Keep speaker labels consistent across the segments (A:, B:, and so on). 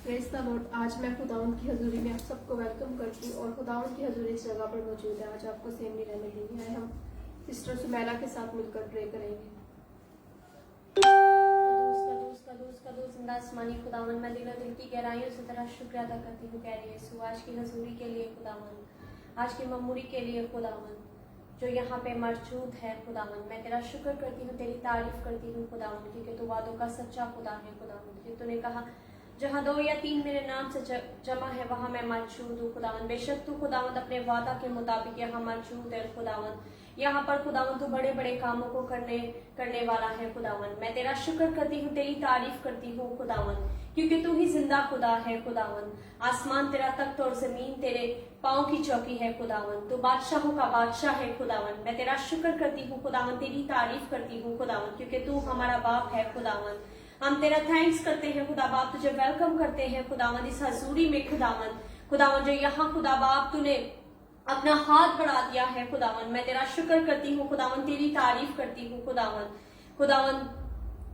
A: Praise the Lord. आज मैं खुदावंद की हजूरी में आप सबको वेलकम करती हूँ और खुदावंद की हजूरी इस जगह पर मौजूद है। आज आपको सेम नहीं रहने देंगे है। हम सिस्टर सुमैला के साथ मिलकर प्रे करेंगे।
B: कदूस जिंदा आसमानी खुदावन, मैं दिल की गहराइयों से तेरा शुक्र अदा करती हूँ प्यारे यीशु, आज की हजूरी के लिए खुदावन, आज की ममूरी के लिए खुदावन जो यहाँ पे मौजूद है खुदावन। मैं तेरा शुक्र करती हूँ, तेरी तारीफ करती हूँ खुदावन, क्योंकि तू वादों का सच्चा खुदा है खुदावन। कि तूने कहा जहाँ 2 या 3 मेरे नाम से जमा है वहाँ मैं मौजूद हूँ खुदावन। बेशक तू खुदावन अपने वादा के मुताबिक यहाँ मौजूद है खुदावन। यहाँ पर खुदावन तू बड़े बड़े कामों को करने वाला है खुदावन। मैं तेरा शुक्र करती हूँ, तेरी तारीफ करती हूँ खुदावन, क्योंकि तू ही जिंदा खुदा है खुदावन। आसमान तेरा तख्त और जमीन तेरे पाँव की चौकी है खुदावन। तू बादशाहों का बादशाह है खुदावन। मैं तेरा शुक्र करती हूँ खुदावन, तेरी तारीफ करती हूँ खुदावन, क्योंकि तू हमारा बाप है खुदावन। हम तेरा थैंक्स करते हैं खुदा बाप, तुझे वेलकम करते हैं खुदावन इस हजूरी में खुदावन। खुदावन जो यहाँ खुदा बाप तूने अपना हाथ बढ़ा दिया है खुदावन, मैं तेरा शुक्र करती हूँ खुदावन, तेरी तारीफ करती हूँ खुदावन। खुदावन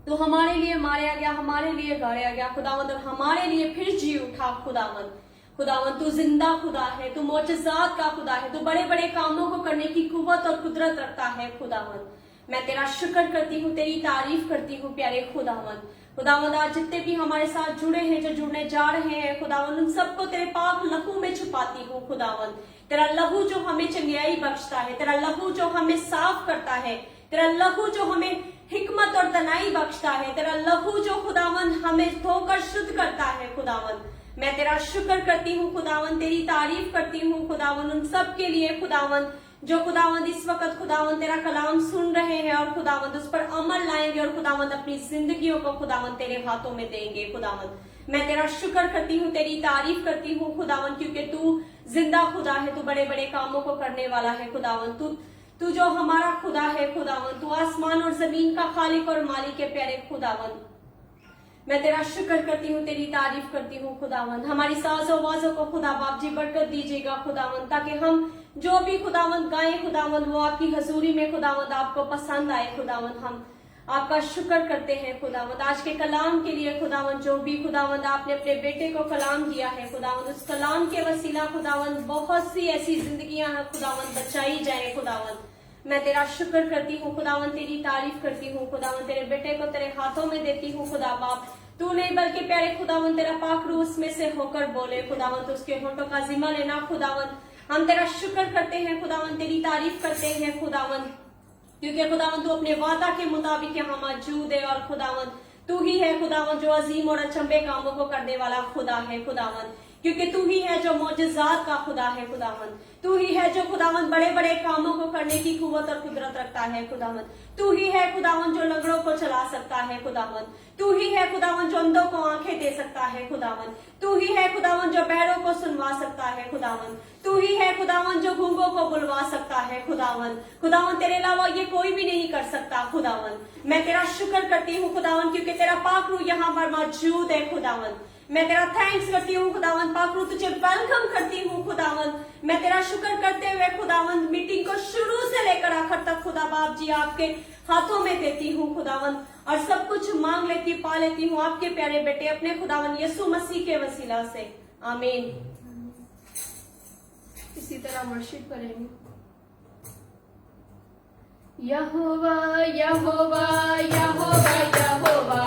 B: तू हमारे लिए मारा गया, हमारे लिए गाड़ा गया खुदावन, और हमारे लिए फिर जी उठा खुदावन। खुदावन तू जिंदा खुदा है, तू मोजज़ात का खुदा है, तू बड़े बड़े कामों को करने की कुव्वत और कुदरत रखता है खुदावन। मैं तेरा शुक्र करती हूँ, तेरी तारीफ करती हूँ प्यारे खुदावन। खुदावन आज जितने भी हमारे साथ जुड़े हैं, जो जुड़ने जा रहे हैं खुदावन, उन सबको तेरे पाक लहू में छुपाती हूँ खुदावन। तेरा लहू जो हमें चंगाई बख्शता है, तेरा लहू जो हमें साफ करता है, तेरा लहू जो हमें हिकमत और तनाई बख्शता है, तेरा लहू जो खुदावन हमें धोकर शुद्ध करता है खुदावन। मैं तेरा शुक्र करती हूँ खुदावन, तेरी तारीफ करती हूँ खुदावन उन सब के लिए खुदावन जो खुदावंद इस वक्त खुदावंद तेरा कलाम सुन रहे हैं और खुदावंद उस पर अमल लाएंगे और खुदावंद अपनी जिंदगियों को खुदावंद तेरे हाथों में देंगे खुदावंद। मैं तेरा शुक्र करती हूँ, तेरी तारीफ करती हूँ खुदावंद, क्योंकि तू जिंदा खुदा है, तू बड़े बड़े कामों को करने वाला है खुदावंद। तू जो हमारा खुदा है खुदावंद, तू आसमान और जमीन का खालिक और मालिक है प्यारे खुदावंद। मैं तेरा शुक्र करती हूँ, तेरी तारीफ करती हूँ खुदावंद। हमारी साजों आवाजों को खुदा बाप जी बरकत दीजिएगा खुदावंद, ताकि हम जो भी खुदावंद गाएं खुदावंद वो आपकी हजूरी में खुदावंद आपको पसंद आए खुदावंद। हम आपका शुक्र करते हैं खुदावंद आज के कलाम के लिए खुदावंद, जो भी खुदावंद आपने अपने बेटे को कलाम दिया है खुदावंद, उस कलाम के वसीला खुदावंद बहुत सी ऐसी जिंदगियां हैं खुदावंद बचाई जाए खुदावंद। मैं तेरा शुक्र करती हूँ खुदावंद, तेरी तारीफ करती हूँ खुदावंद। तेरे बेटे को तेरे हाथों में देती हूँ खुदा बाप, तू नहीं बल्कि प्यारे खुदावंद तेरा पाक रूह उसमें से होकर बोले खुदावंद, उसके होठों का जिम्मा लेना खुदावंद। हम तेरा शुक्र करते हैं खुदावंद, तेरी तारीफ करते हैं खुदावंद, क्योंकि खुदावंद तू अपने वादा के मुताबिक यहाँ मौजूद है और खुदावंद तू ही है खुदावंद जो अजीम और अचंभे कामों को करने वाला खुदा है खुदावंद, क्योंकि तू ही है जो मोजज़ात का खुदा है खुदावंद। तू ही है जो खुदावंद बड़े बड़े कामों को करने की कुव्वत और कुदरत रखता है खुदावंद। तू ही है खुदावंद जो लंगड़ों को चला सकता है खुदावंद। तू ही है खुदावंद जो अंधों को आंखें दे सकता है खुदावंद। तू ही है खुदावंद जो बहरों को सुनवा सकता है खुदावंद। तू ही है खुदावंद जो गूंगों को बुलवा सकता है खुदावंद। खुदावंद तेरे अलावा ये कोई भी नहीं कर सकता खुदावंद। मैं तेरा शुक्र करती हूँ खुदावंद, क्योंकि तेरा पाक रूह यहाँ पर मौजूद है खुदावंद। मैं तेरा थैंक्स करती हूँ खुदावंद, पाक रूह तुझे वेलकम करती हूँ खुदावंद। मैं तेरा शुक्र करते हुए खुदावंद मीटिंग को शुरू से लेकर आखिर तक खुदा बाप जी आपके हाथों में देती हूँ खुदावंद, और सब कुछ मांग लेती पा लेती हूँ आपके प्यारे बेटे अपने खुदावंद यीशु मसीह के वसीला से, आमीन।
A: इसी तरह वर्शिप करेंगे। यहोवा यहोवा यहोवा यहोवा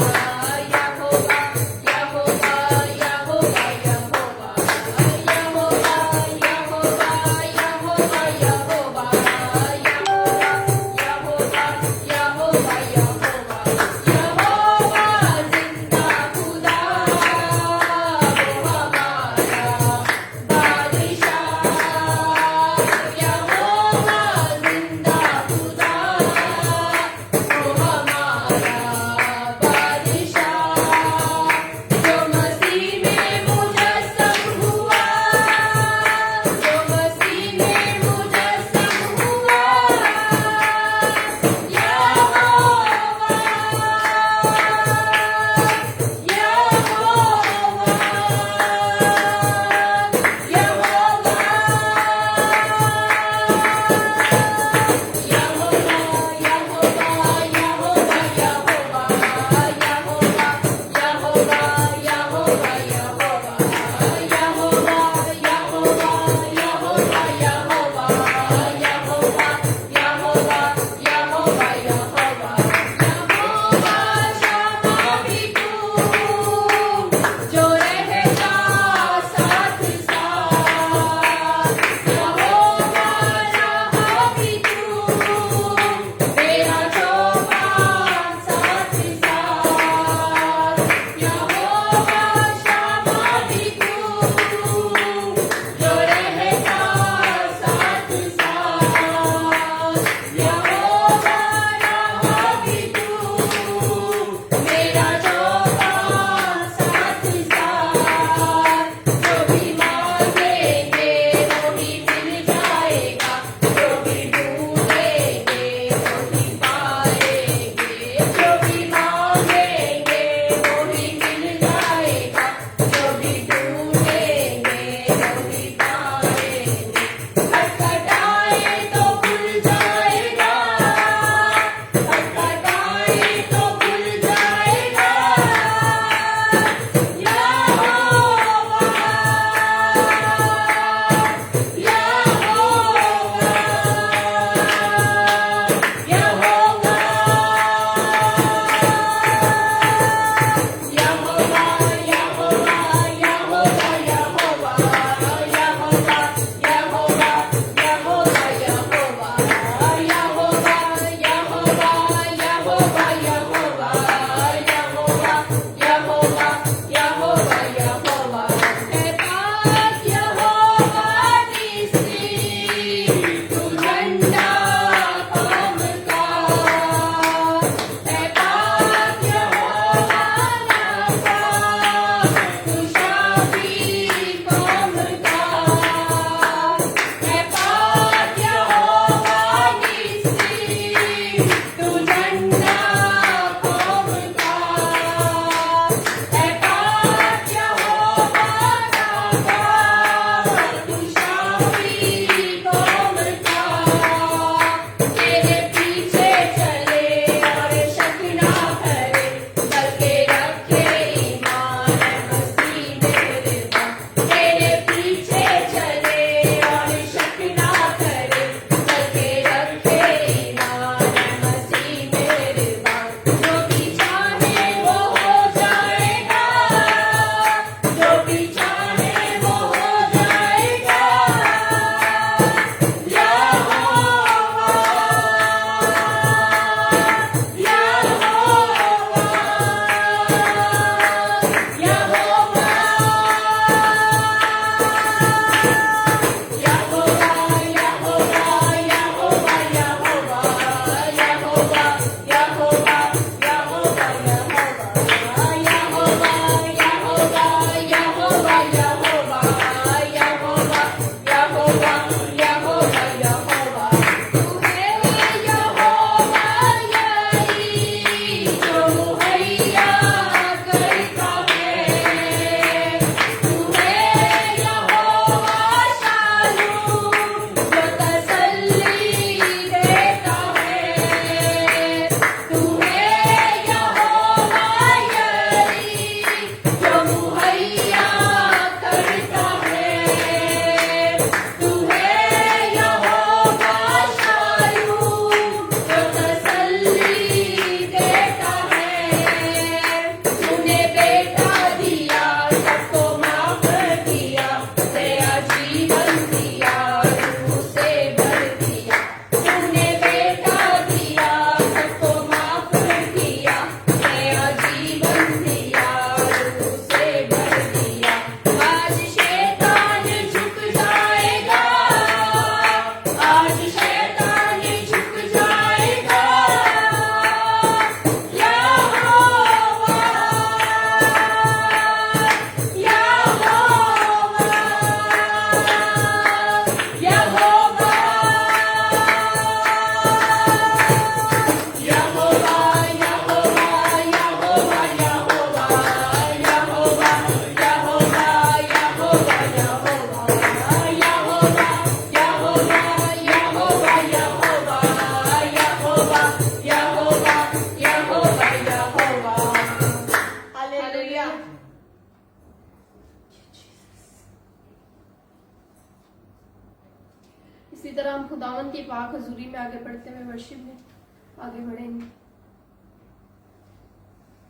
A: इसी तरह हम खुदावन की पाक हजूरी में आगे बढ़ते हुए वर्शिप में आगे बढ़ेंगे।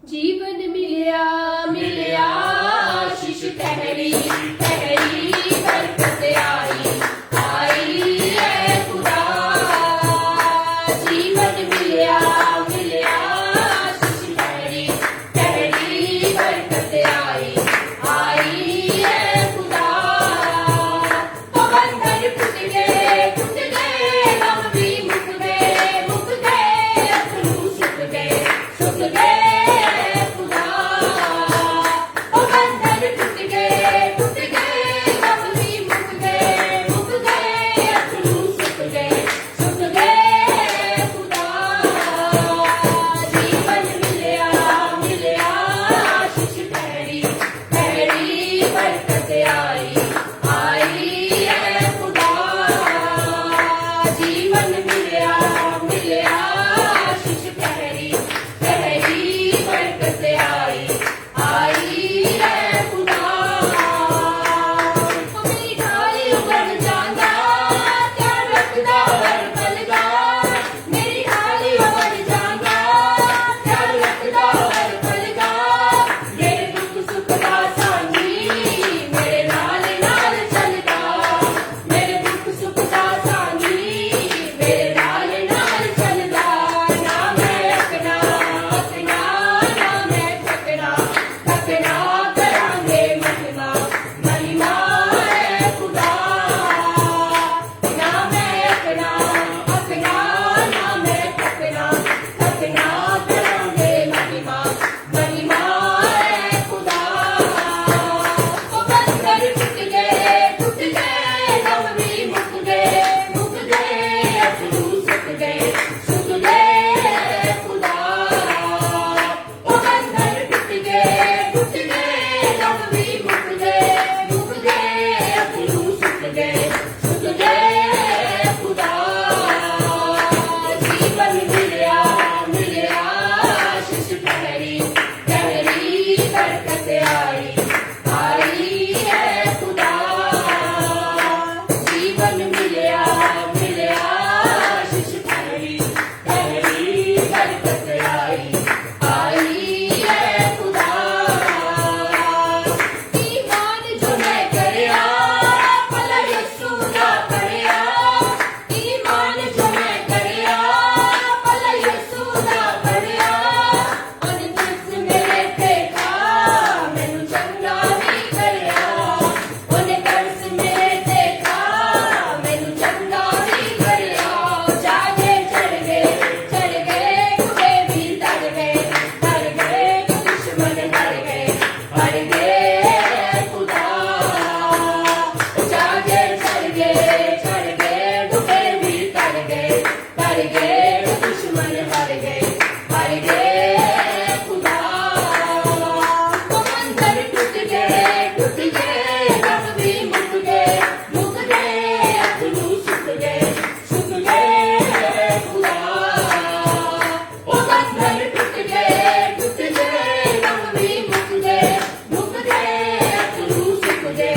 A: जीवन मिलिया मिलिया आशीष ठहरी ठहरी बरकत आई आई है खुदा। जीवन मिलिया मिलिया आशीष ठहरी ठहरी बरकत
C: करते आई, आई है खुदा। जीवन मिलया मिलया आशीष ठहरी, ठहरी बरकत आई, आई है खुदा। ईमान जो मैं करया भला यीशु दा पढ़िया, ईमान जो मैं करया भला यीशु दा पढ़िया। उन तरस मेरे ते था मैनू चंगा नहीं करया, उन तरस मेरे ते था मैनू चंगा नहीं करया। जागे चढ़ गए कुबे भी तर गए दुश्मन डर गए खुदा। जागे चढ़ गए कुबे भी तर गए दुश्मन डर गए खुदा। वो मंदिर टूट गए रब भी मुक गए अखनू सुख गए खुदा। वो मंदिर टूट गए रब भी मुक गए अखनू सुख गए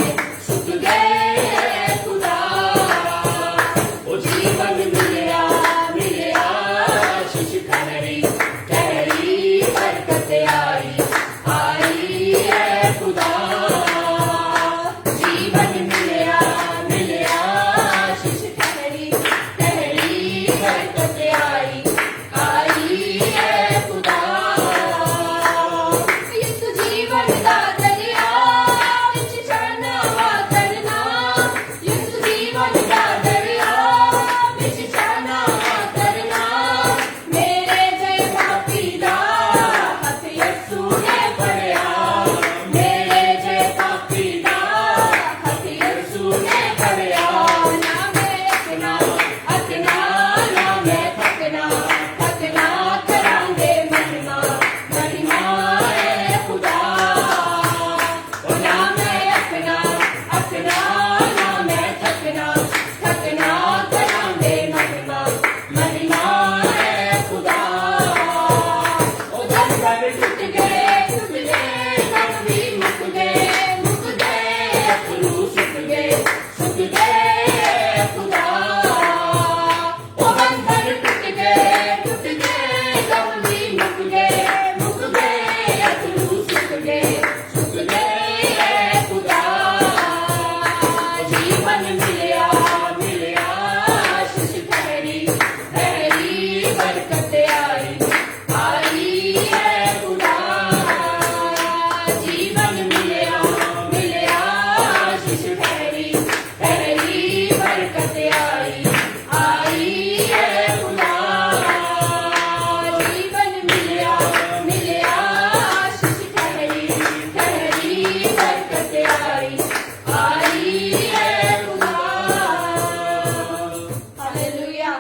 C: खुदा। वो जीवन मिलया आशीष ठहरी, ठहरी बरकत आई, आई है खुदा। जीवन मिलया आशीष ठहरी, ठहरी बरकत आई, आई है खुदा। यीशु जीवन दा दरिया विच चढ़ना वा तरना, यीशु जीवन दा दरिया विच चढ़ना वा तरना। मेरे जय पापी दा हथ यीशु ने फड़िया, मेरे जय पापी दा हथ यीशु ने फड़िया। ना मैं अकना ना मैं थकना करांगे महिमा है खुदा। ओ ना मैं अकना ना मैं थकना करांगे महिमा है खुदा। ओ दर टूट गए रब भी मुक गए अखनू सुख गए खुदा। ओ बंधन टूट गए रब भी मुक गए अखनू सुख गए खुदा। जीवन मिलया आशीष ठहरी, ठहरी बरकत आई, आई है खुदा। जीवन मिलया आशीष ठहरी, ठहरी बरकत आई, आई है खुदा। जीवन मिलया आशीष ठहरी, ठहरी बरकत आई, आई है खुदा। हालेलुया।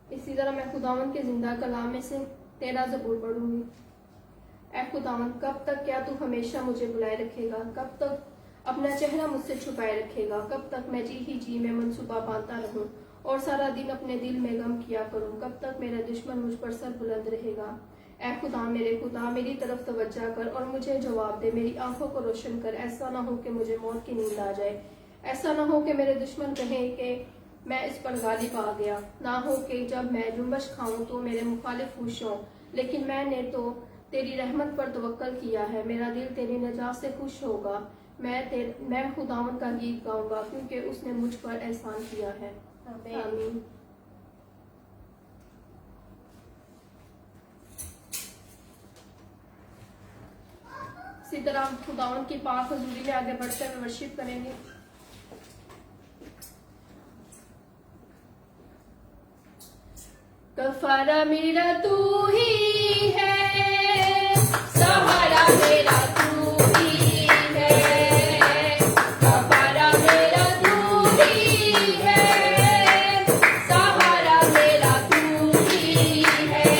A: इसी तरह मैं खुदावन के जिंदा कलाम में से 13 ज़बूर पढ़ूंगी। ऐ खुदावन, कब तक क्या तू हमेशा मुझे बुलाए रखेगा? कब तक अपना चेहरा मुझसे छुपाए रखेगा? कब तक मैं जी में मनसूबा बांधता रहूं और सारा दिन अपने दिल में गम किया करूं? कब तक मेरा दुश्मन मुझ पर सर बुलंद रहेगा? ऐ खुदा, मेरे खुदा, मेरी तरफ तवज्जो कर और मुझे जवाब दे। मेरी आंखों को रोशन कर, ऐसा ना हो कि मुझे मौत की नींद आ जाए। ऐसा ना हो कि मेरे दुश्मन कहें कि मैं इस पर गालिब आ गया। ना हो कि जब मैं जुम्बश खाऊं तो मेरे मुखालिफ खुश हों। लेकिन मैंने तो तेरी रहमत पर तवक्कल किया है। मेरा दिल तेरी नजात से खुश होगा। मैं खुदावन का गीत गाऊंगा क्योंकि उसने मुझ पर एहसान किया है। आमीन। इसी तरह खुदावन की पाक हजूरी में आगे बढ़कर हम वर्शिप करेंगे। कफारा मेरा तू ही है, सहारा मेरा तू ही है। कफारा मेरा तू ही है, सहारा मेरा तू ही है।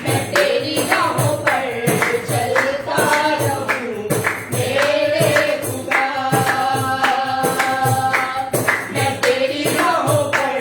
A: मैं तेरी राहों पर चलता रहूं मेरे खुदा। मैं तेरी राहों पर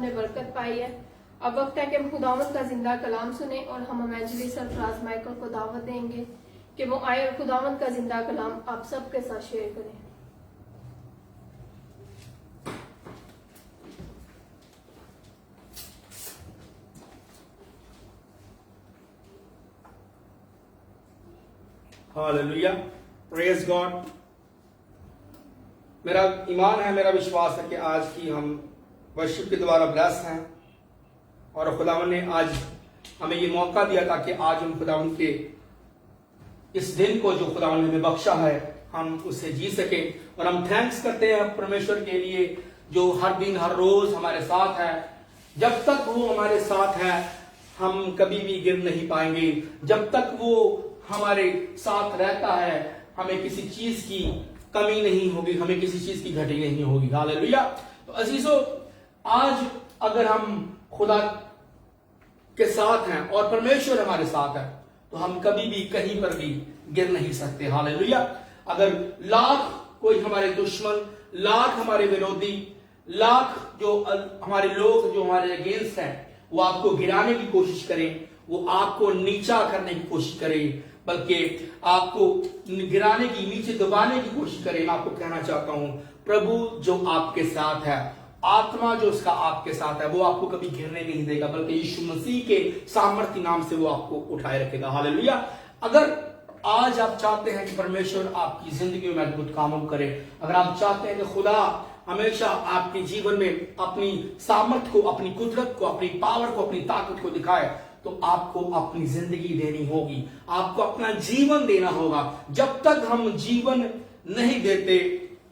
A: हमने बरकत पाई है। अब वक्त है कि हम खुदावंद का जिंदा कलाम सुने और हम इवेंजलिस्ट सरफराज माइकल को दावत देंगे कि वो आए और खुदावंद का जिंदा कलाम आप सबके साथ शेयर करें।
D: Hallelujah, praise God. मेरा ईमान है, मेरा विश्वास है कि आज की हम वर्शिप के द्वारा ब्लेस हैं और खुदावन ने आज हमें ये मौका दिया ताकि आज हम खुदावन के इस दिन को जो खुदावन ने हमें बख्शा है हम उसे जी सके। और हम थैंक्स करते हैं परमेश्वर के लिए जो हर दिन हर रोज हमारे साथ है। जब तक वो हमारे साथ है हम कभी भी गिर नहीं पाएंगे। जब तक वो हमारे साथ रहता है हमें किसी चीज की कमी नहीं होगी, हमें किसी चीज की घटी नहीं होगी। हालेलुया। तो अजीजों, आज अगर हम खुदा के साथ हैं और परमेश्वर हमारे साथ है तो हम कभी भी कहीं पर भी गिर नहीं सकते। हालेलुया। अगर लाख कोई हमारे दुश्मन, लाख हमारे विरोधी, लाख जो हमारे लोग जो हमारे अगेंस्ट हैं वो आपको गिराने की कोशिश करें, वो आपको नीचा करने की कोशिश करें, बल्कि आपको गिराने की, नीचे दबाने की कोशिश करें, मैं आपको कहना चाहता हूं प्रभु जो आपके साथ है, आत्मा जो उसका आपके साथ है, वो आपको कभी गिरने नहीं देगा, बल्कि यीशु मसीह के सामर्थ्य नाम से वो आपको उठाए रखेगा। हालेलुया। अगर आज आप चाहते हैं कि परमेश्वर आपकी जिंदगी में अद्भुत कामों करे, अगर आप चाहते हैं कि खुदा हमेशा आपके जीवन में अपनी सामर्थ्य को, अपनी कुदरत को, अपनी पावर को, अपनी ताकत को दिखाए, तो आपको अपनी जिंदगी देनी होगी, आपको अपना जीवन देना होगा। जब तक हम जीवन नहीं देते,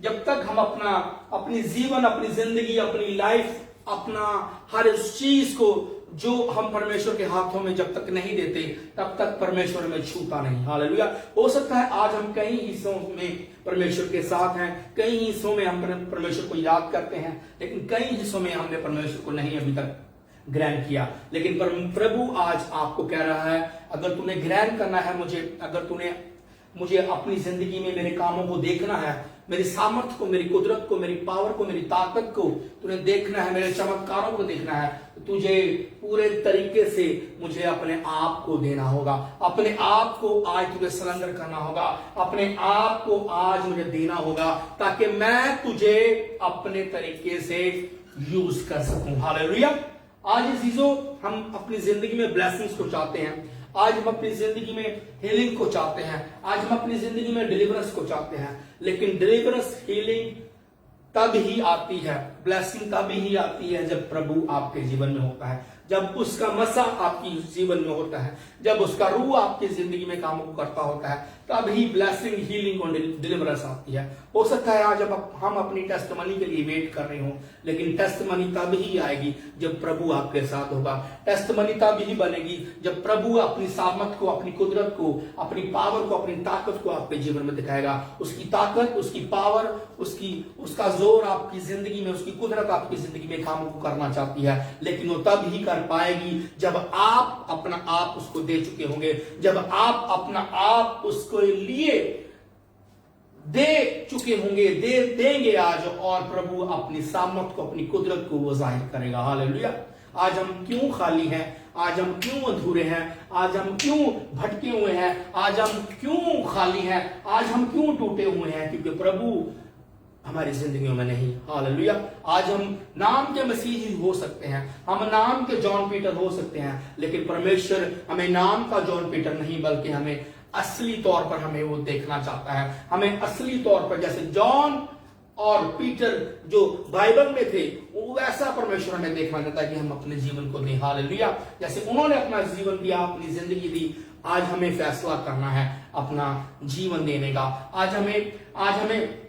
D: जब तक हम अपनी जीवन, अपनी जिंदगी, अपनी लाइफ, अपना हर उस चीज को जो हम परमेश्वर के हाथों में जब तक नहीं देते, तब तक परमेश्वर हमें छूता नहीं। हालेलुया। हो सकता है आज हम कई हिस्सों में परमेश्वर के साथ हैं, कई हिस्सों में हम परमेश्वर को याद करते हैं, लेकिन कई हिस्सों में हमने परमेश्वर को नहीं अभी तक ग्रहण किया। लेकिन प्रभु आज आपको कह रहा है, अगर तूने ग्रहण करना है मुझे, अगर तूने मुझे अपनी जिंदगी में मेरे कामों को देखना है, मेरी सामर्थ्य को, मेरी कुदरत को, मेरी पावर को, मेरी ताकत को तूने देखना है, मेरे चमत्कारों को देखना है, तो तुझे पूरे तरीके से मुझे अपने आप को देना होगा। अपने आप को आज तुझे सरेंडर करना होगा, अपने आप को आज मुझे देना होगा, ताकि मैं तुझे अपने तरीके से यूज कर सकूं। हालेलुया। आज चीजों हम अपनी जिंदगी में ब्लेसिंग्स को चाहते हैं, आज हम अपनी जिंदगी में हीलिंग को चाहते हैं, आज हम अपनी जिंदगी में डिलीवरेंस को चाहते हैं, लेकिन डिलीवरेंस, हीलिंग तब ही आती है, ब्लेसिंग तब ही आती है जब प्रभु आपके जीवन में होता है, जब उसका मसा आपकी जीवन में होता है, जब उसका रूह आपकी जिंदगी में काम करता होता है, तब ही ब्लेसिंग, हीलिंग और डिलीवरेंस आती है। हो सकता है आज हम अपनी टेस्टमनी के लिए वेट कर रहे हो, लेकिन टेस्टमनी तब ही आएगी जब प्रभु आपके साथ होगा। टेस्टमनी तब ही बनेगी जब प्रभु अपनी सामर्थ को, अपनी कुदरत को, अपनी पावर को, अपनी ताकत को आपके जीवन में दिखाएगा। उसकी ताकत, उसकी पावर, उसका जोर आपकी जिंदगी में, उसकी कुदरत आपकी जिंदगी में कामों को करना चाहती है, लेकिन वो तब ही कर पाएगी जब आप अपना आप उसको दे चुके होंगे, जब आप अपना आप उसको लिए दे चुके होंगे, देंगे आज, और प्रभु अपनी सामर्थ को, अपनी कुदरत को वो जाहिर करेगा। हालेलुया। आज हम क्यों खाली हैं, आज हम क्यों अधूरे हैं, आज हम क्यों भटके हुए हैं, आज हम क्यों खाली हैं, आज हम क्यों टूटे हुए हैं? क्योंकि प्रभु हमारी जिंदगियों में नहीं। हालेलुया। आज हम नाम के मसीही हो सकते हैं, हम नाम के जॉन पीटर हो सकते हैं, लेकिन परमेश्वर हमें नाम का जॉन पीटर नहीं, बल्कि हमें असली तौर पर हमें वो देखना चाहता है। हमें असली तौर पर, जैसे जॉन और पीटर जो बाइबल में थे, वो वैसा परमेश्वर हमें देखना चाहता है कि हम अपने जीवन को दें। हालेलुया। जैसे उन्होंने अपना जीवन दिया, अपनी जिंदगी दी, आज हमें फैसला करना है अपना जीवन देने का। आज हमें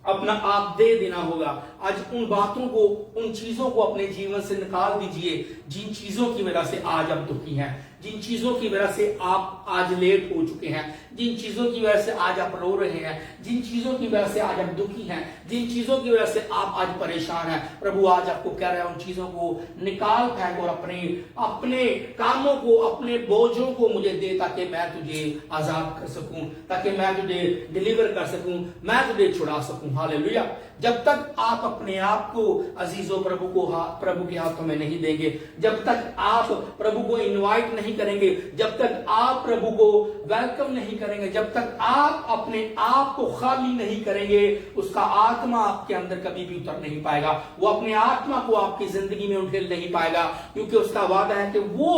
D: अपना आप दे देना होगा। आज उन बातों को, उन चीजों को अपने जीवन से निकाल दीजिए जिन चीजों की वजह से आज आप दुखी हैं, जिन चीजों की वजह से आप आज लेट हो चुके हैं, जिन चीजों की वजह से आज आप रो रहे हैं, जिन चीजों की वजह से आज आप दुखी हैं, जिन चीजों की वजह से आप आज परेशान हैं, प्रभु आज आपको कह रहा है उन चीजों को निकाल फेंक और अपने कामों को, अपने बोझों को मुझे दे, ताकि मैं तुझे आजाद कर सकूं, ताकि मैं तुझे डिलीवर कर सकूं, मैं तुझे छुड़ा सकूं। हालेलुया। जब तक आप अपने आप को अजीजों प्रभु के हाथों में नहीं देंगे, जब तक आप प्रभु को इनवाइट नहीं करेंगे, जब तक आप प्रभु को वेलकम नहीं करेंगे, जब तक आप अपने आप को खाली नहीं करेंगे, उसका आत्मा आपके अंदर कभी भी उतर नहीं पाएगा। वो अपने आत्मा को आपकी जिंदगी में उठेल नहीं पाएगा, क्योंकि उसका वादा है कि वो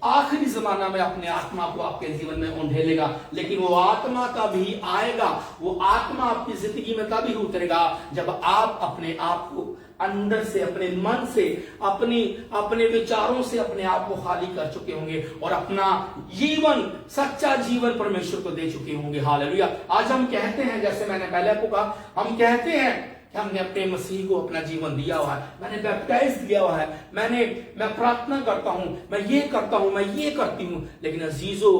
D: आखिरी जमाना में अपने आत्मा को आपके जीवन में उंडेलेगा। लेकिन वो आत्मा तभी आएगा, वो आत्मा आपकी जिंदगी में तभी उतरेगा जब आप अपने आप को अंदर से, अपने मन से, अपने विचारों से अपने आप को खाली कर चुके होंगे और अपना जीवन, सच्चा जीवन परमेश्वर को दे चुके होंगे। हालेलुया। आज हम कहते हैं, जैसे मैंने पहले आपको कहा, हम कहते हैं कि हमने अपने मसीह को अपना जीवन दिया हुआ है, मैंने बैप्टाइज दिया हुआ है, मैं प्रार्थना करता हूं, मैं ये करता हूं, मैं ये करती हूं। लेकिन अजीजों,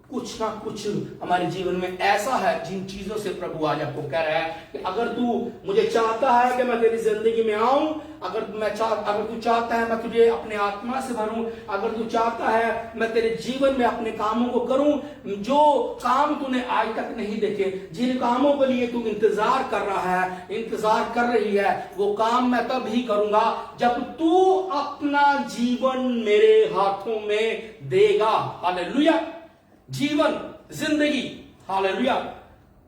D: कुछ ना कुछ हमारे जीवन में ऐसा है जिन चीजों से प्रभु आज आपको कह रहा है कि अगर तू मुझे चाहता है कि मैं तेरी जिंदगी में आऊं, अगर तू चाहता है मैं तुझे अपने आत्मा से भरूं, अगर तू चाहता है मैं तेरे जीवन में अपने कामों को करूं, जो काम तूने आज तक नहीं देखे, जिन कामों के लिए तू इंतजार कर रहा है, इंतजार कर रही है, वो काम मैं तब ही करूंगा जब तू अपना जीवन मेरे हाथों में देगा। हालेलुया। जीवन, जिंदगी, हालेलुया।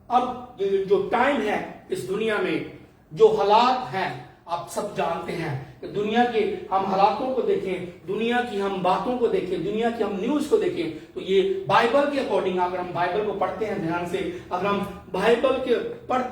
D: अब ये जो टाइम है इस दुनिया में, जो हालात हैं, आप सब जानते हैं कि दुनिया के हम हालातों को देखें, दुनिया की हम बातों को देखें, दुनिया की हम न्यूज को देखें, तो ये बाइबल के अकॉर्डिंग, अगर हम बाइबल को पढ़ते हैं ध्यान से, अगर हम बाइबल के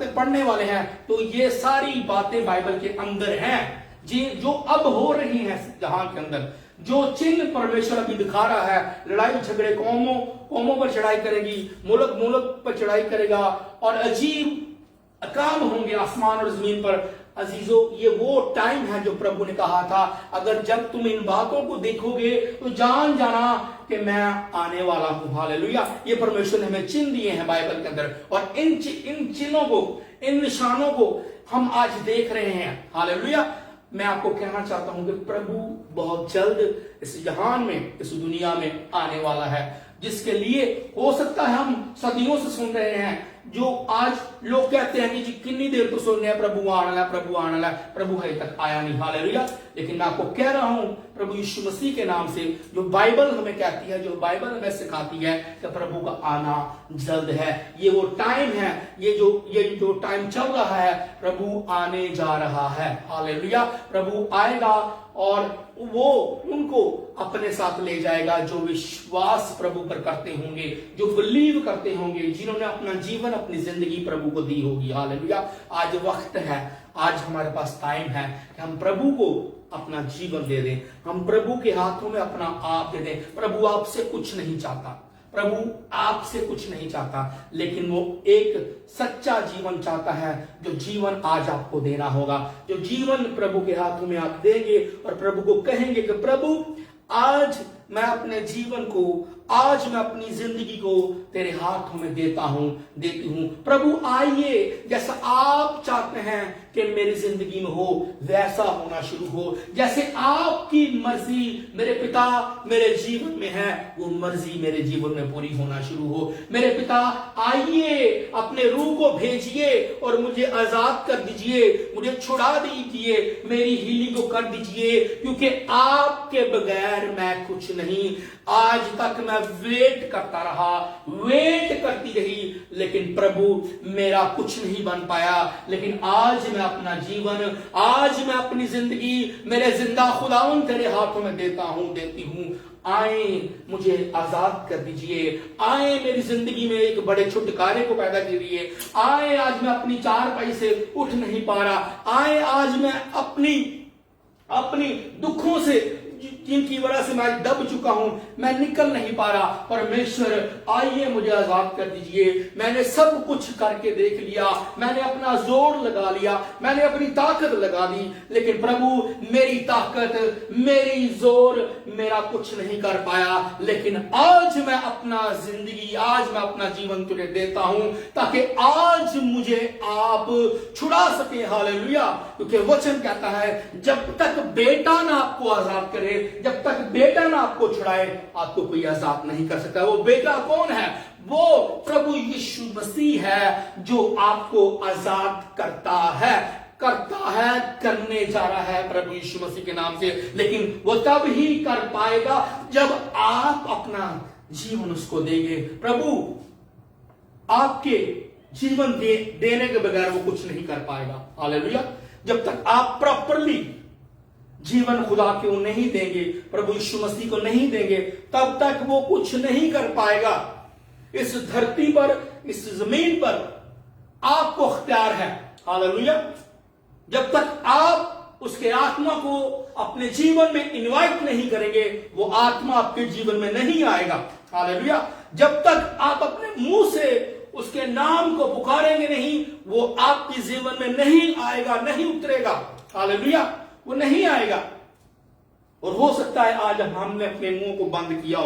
D: पढ़ने वाले हैं, तो ये सारी बातें बाइबल के अंदर हैं। जो अब हो रही हैं जहां के अंदर, जो चिन्ह परमेश्वर अभी दिखा रहा है, लड़ाई झगड़े, कौमों पर चढ़ाई करेगी, मुल्क पर चढ़ाई करेगा और अजीब काम होंगे आसमान और जमीन पर। अजीजों, ये वो टाइम है जो प्रभु ने कहा था, अगर जब तुम इन बातों को देखोगे तो जान जाना कि मैं आने वाला हूं। हालेलुया। ये परमेश्वर ने हमें चिन्ह दिए हैं बाइबल के अंदर, और इन चिन्हों को, इन निशानों को हम आज देख रहे हैं। हालेलुया। मैं आपको कहना चाहता हूं कि प्रभु बहुत जल्द इस जहान में, इस दुनिया में आने वाला है, जिसके लिए हो सकता है हम सदियों से सुन रहे हैं। जो आज लोग कहते हैं कि जी कितनी देर तो सुन रहे हैं प्रभु आना है, प्रभु आना है, प्रभु अभी तक आया नहीं। हालेलुया। लेकिन मैं आपको कह रहा हूं प्रभु यीशु मसीह के नाम से, जो बाइबल हमें कहती है, जो बाइबल हमें सिखाती है कि प्रभु का आना जल्द है। ये वो टाइम है, ये जो टाइम चल रहा है, प्रभु आने जा रहा है। हालेलुया। प्रभु आएगा और वो उनको अपने साथ ले जाएगा जो विश्वास प्रभु पर करते होंगे, जो बिलीव करते होंगे, जिन्होंने अपना जीवन, अपनी जिंदगी प्रभु को दी होगी। हालेलुया। आज वक्त है, आज हमारे पास टाइम है कि हम प्रभु को अपना जीवन दे दें, हम प्रभु के हाथों में अपना आप दे दें। प्रभु आपसे कुछ नहीं चाहता, प्रभु आपसे कुछ नहीं चाहता, लेकिन वो एक सच्चा जीवन चाहता है, जो जीवन आज आपको देना होगा, जो जीवन प्रभु के हाथों में आप देंगे और प्रभु को कहेंगे कि प्रभु आज मैं अपने जीवन को, आज मैं अपनी जिंदगी को तेरे हाथों में देता हूं, देती हूं। प्रभु आइए, जैसा आप चाहते हैं कि मेरी जिंदगी में हो, वैसा होना शुरू हो। जैसे आपकी मर्जी मेरे पिता मेरे जीवन में है, वो मर्जी मेरे जीवन में पूरी होना शुरू हो। मेरे पिता आइए, अपने रूह को भेजिए और मुझे आजाद कर दीजिए, मुझे छुड़ा दीजिए, मेरी हीलिंग को कर दीजिए, क्योंकि आपके बगैर मैं कुछ नहीं। आज तक मैं वेट करता रहा, वेट करती रही, लेकिन प्रभु मेरा कुछ नहीं बन पाया। लेकिन आज मैं अपना जीवन, आज मैं अपनी जिंदगी मेरे जिंदा खुदावन तेरे हाथों में देता हूं, देती हूं। आए, मुझे आजाद कर दीजिए। आए, मेरी जिंदगी में एक बड़े छुटकारे को पैदा कीजिए। आए, आज मैं अपनी चारपाई से उठ नहीं पा रहा। आए, आज मैं अपनी दुखों से, जिनकी वजह से मैं दब चुका हूं, मैं निकल नहीं पा रहा। परमेश्वर आइए, मुझे आजाद कर दीजिए। मैंने सब कुछ करके देख लिया, मैंने अपना जोर लगा लिया, मैंने अपनी ताकत लगा दी, लेकिन प्रभु मेरी ताकत, मेरी जोर, मेरा कुछ नहीं कर पाया। लेकिन आज मैं अपना जिंदगी, आज मैं अपना जीवन तुझे देता हूं, ताकि आज मुझे आप छुड़ा सके। हालेलुया। क्योंकि वचन कहता है, जब तक बेटा ना आपको आजाद करे, जब तक बेटा ना आपको छुड़ाए, आपको कोई आजाद नहीं कर सकता। वो बेटा कौन है? वो प्रभु यीशु मसीह है, जो आपको आजाद करता है। करता है, करने जा रहा है प्रभु यीशु मसीह के नाम से। लेकिन वो तब ही कर पाएगा जब आप अपना जीवन उसको देंगे। प्रभु आपके जीवन देने के बगैर वो कुछ नहीं कर पाएगा। हालेलुया। जब तक आप प्रॉपरली जीवन खुदा को नहीं देंगे, प्रभु यीशु मसीह को नहीं देंगे, तब तक वो कुछ नहीं कर पाएगा। इस धरती पर, इस जमीन पर आपको अख्तियार है। हालेलुया। जब तक आप उसके आत्मा को अपने जीवन में इनवाइट नहीं करेंगे, वो आत्मा आपके जीवन में नहीं आएगा। हालेलुया। जब तक आप अपने मुंह से उसके नाम को पुकारेंगे नहीं, वो आपके जीवन में नहीं आएगा, नहीं उतरेगा। हालेलुया। वो नहीं आएगा। और हो सकता है आज हमने अपने मुंह को बंद किया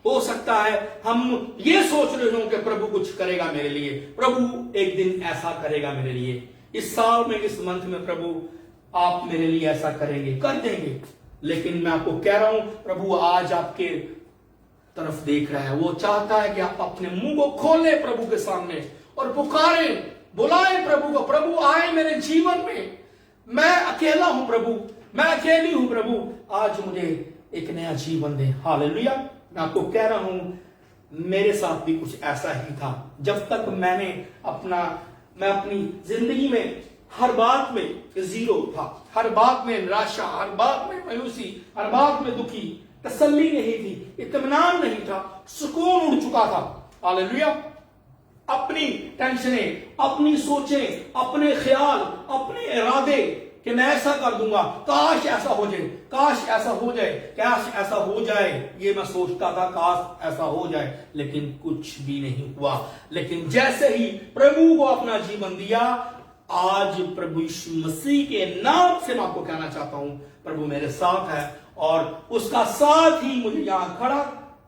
D: हो सकता है हम ये सोच रहे हो कि प्रभु कुछ करेगा मेरे लिए, प्रभु एक दिन ऐसा करेगा मेरे लिए, इस साल में, इस मंथ में प्रभु आप मेरे लिए ऐसा करेंगे, कर देंगे। लेकिन मैं आपको कह रहा हूं, प्रभु आज आपके तरफ देख रहा है। वो चाहता है कि आप अपने मुंह को खोलें प्रभु के सामने और पुकारें, बुलाएं प्रभु को। प्रभु आए मेरे जीवन में, मैं अकेला हूं प्रभु, मैं अकेली हूं प्रभु, आज मुझे एक नया जीवन दे। हालेलुया। मैं आपको कह रहा हूं, मेरे साथ भी कुछ ऐसा ही था। जब तक मैं अपनी जिंदगी में हर बात में जीरो था, हर बात में निराशा, हर बात में मायूसी, हर बात में दुखी, तसल्ली नहीं थी, इत्मीनान नहीं था, सुकून उड़ चुका था। हालेलुया। अपनी टेंशनें, अपनी सोचें, अपने ख्याल, अपने इरादे कि मैं ऐसा कर दूंगा, काश ऐसा हो जाए, काश ऐसा हो जाए, काश ऐसा हो जाए, ये मैं सोचता था, काश ऐसा हो जाए, लेकिन कुछ भी नहीं हुआ। लेकिन जैसे ही प्रभु को अपना जीवन दिया, आज प्रभु यीशु मसीह के नाम से मैं आपको कहना चाहता हूं, प्रभु मेरे साथ है और उसका साथ ही मुझे यहां खड़ा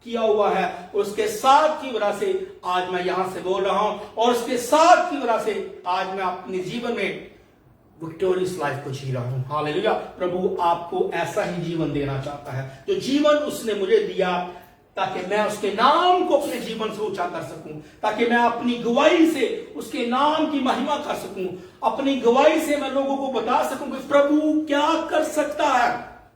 D: किया हुआ है, उसके साथ की वजह से आज मैं यहां से बोल रहा हूं, और उसके साथ की वजह से आज मैं अपने जीवन में विक्टोरियस लाइफ को जी रहा हूं। हालेलुया। प्रभु आपको ऐसा ही जीवन देना चाहता है, जो जीवन उसने मुझे दिया, ताकि मैं उसके नाम को अपने जीवन से ऊंचा कर सकूं, ताकि मैं अपनी गवाही से उसके नाम की महिमा कर सकूं, अपनी गवाही से मैं लोगों को बता सकूं कि प्रभु क्या कर सकता है।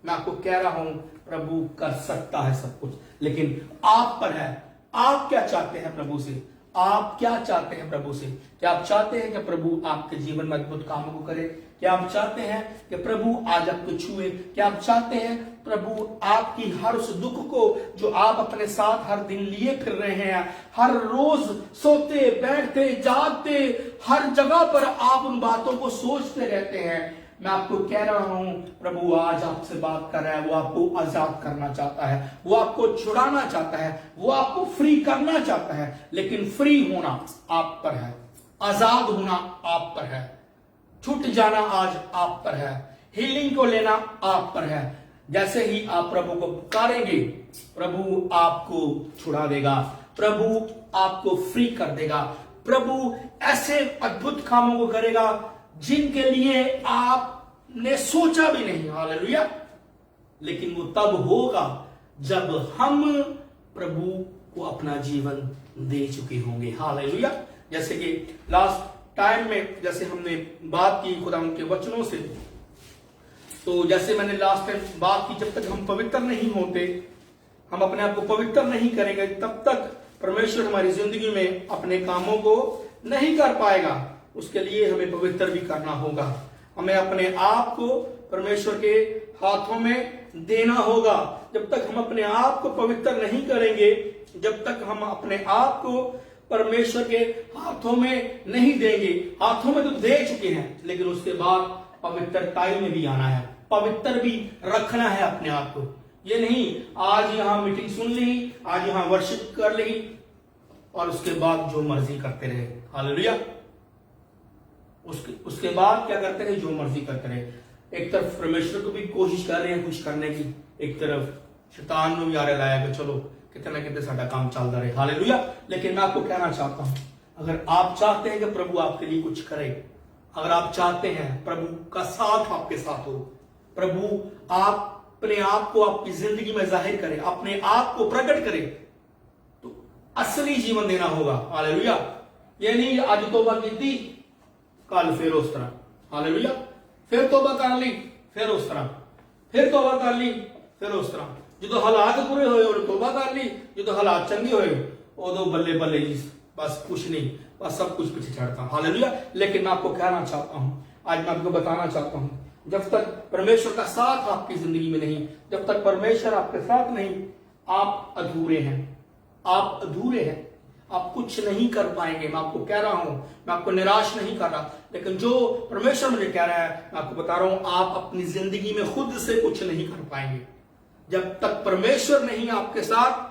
D: मैं आपको कह रहा हूं, प्रभु कर सकता है सब कुछ, लेकिन आप पर है। आप क्या चाहते हैं प्रभु से? आप क्या चाहते हैं प्रभु से? क्या आप चाहते हैं कि प्रभु आपके जीवन में अद्भुत कामों को करे? क्या आप चाहते हैं कि प्रभु आज आपको छुए? क्या आप चाहते हैं प्रभु आपकी हर उस दुख को जो आप अपने साथ हर दिन लिए फिर रहे हैं, हर रोज सोते बैठते जागते हर जगह पर आप उन बातों को सोचते रहते हैं, मैं आपको कह रहा हूं, प्रभु आज आपसे बात कर रहा है। वो आपको आजाद करना चाहता है, वो आपको छुड़ाना चाहता है, वो आपको फ्री करना चाहता है। लेकिन फ्री होना आप पर है, आजाद होना आप पर है, छूट जाना आज आप पर है, हीलिंग को लेना आप पर है। जैसे ही आप प्रभु को पुकारेंगे, प्रभु आपको छुड़ा देगा, प्रभु आपको फ्री कर देगा, प्रभु ऐसे अद्भुत कामों को करेगा जिनके लिए आपने सोचा भी नहीं। हालेलुया। लेकिन वो तब होगा जब हम प्रभु को अपना जीवन दे चुके होंगे। हालेलुया। जैसे कि लास्ट टाइम में जैसे हमने बात की खुदा के वचनों से, तो जैसे मैंने लास्ट टाइम बात की, जब तक हम पवित्र नहीं होते, हम अपने आप को पवित्र नहीं करेंगे, तब तक परमेश्वर हमारी जिंदगी में अपने कामों को नहीं कर पाएगा। उसके लिए हमें पवित्र भी करना होगा, हमें अपने आप को परमेश्वर के हाथों में देना होगा। जब तक हम अपने आप को पवित्र नहीं करेंगे, जब तक हम अपने आप को परमेश्वर के हाथों में नहीं देंगे, हाथों में तो दे चुके हैं, लेकिन उसके बाद पवित्रताई में भी आना है, पवित्र भी रखना है अपने आप को। ये नहीं आज यहां मीटिंग सुन ली, आज यहां वर्शिप कर ली और उसके बाद जो मर्जी करते रहे। हालेलुया। उसके बाद क्या करते रहे? जो मर्जी करते रहे। एक तरफ परमेश्वर को भी कोशिश कर रहे हैं कुछ करने की, एक तरफ शैतान ने भी आरे लाया कि चलो कितने ना कितने साडा काम चलता रहे। हालेलुया। लेकिन मैं आपको कहना चाहता हूं, अगर आप चाहते हैं कि प्रभु आपके लिए कुछ करे, अगर आप चाहते हैं प्रभु का साथ आपके साथ हो, प्रभु आप अपने आप को आपकी जिंदगी में जाहिर करे, अपने आप को प्रकट करे, तो असली जीवन देना होगा। हालेलुया। ये नहीं आज तौबा की थी, कल फिर उस तरह। हालेलुया। फिर तौबा कर ली, फिर उस तरह, फिर तौबा कर ली, फिर उस तरह। जो हालात बुरे होए और तौबा कर ली, जो हालात चंगे होए उदो बल्ले बल्ले जी, बस कुछ नहीं, बस सब कुछ पीछे चढ़ता। हालेलुया। लेकिन मैं आपको कहना चाहता हूं, आज मैं आपको बताना चाहता हूं, जब तक परमेश्वर का साथ आपकी जिंदगी में नहीं, जब तक परमेश्वर आपके साथ नहीं, आप अधूरे हैं, आप अधूरे हैं, आप कुछ नहीं कर पाएंगे। मैं आपको कह रहा हूं, मैं आपको निराश नहीं कर रहा, लेकिन जो परमेश्वर मुझे कह रहा है मैं आपको बता रहा हूं, आप अपनी जिंदगी में खुद से कुछ नहीं कर पाएंगे। जब तक परमेश्वर नहीं आपके साथ,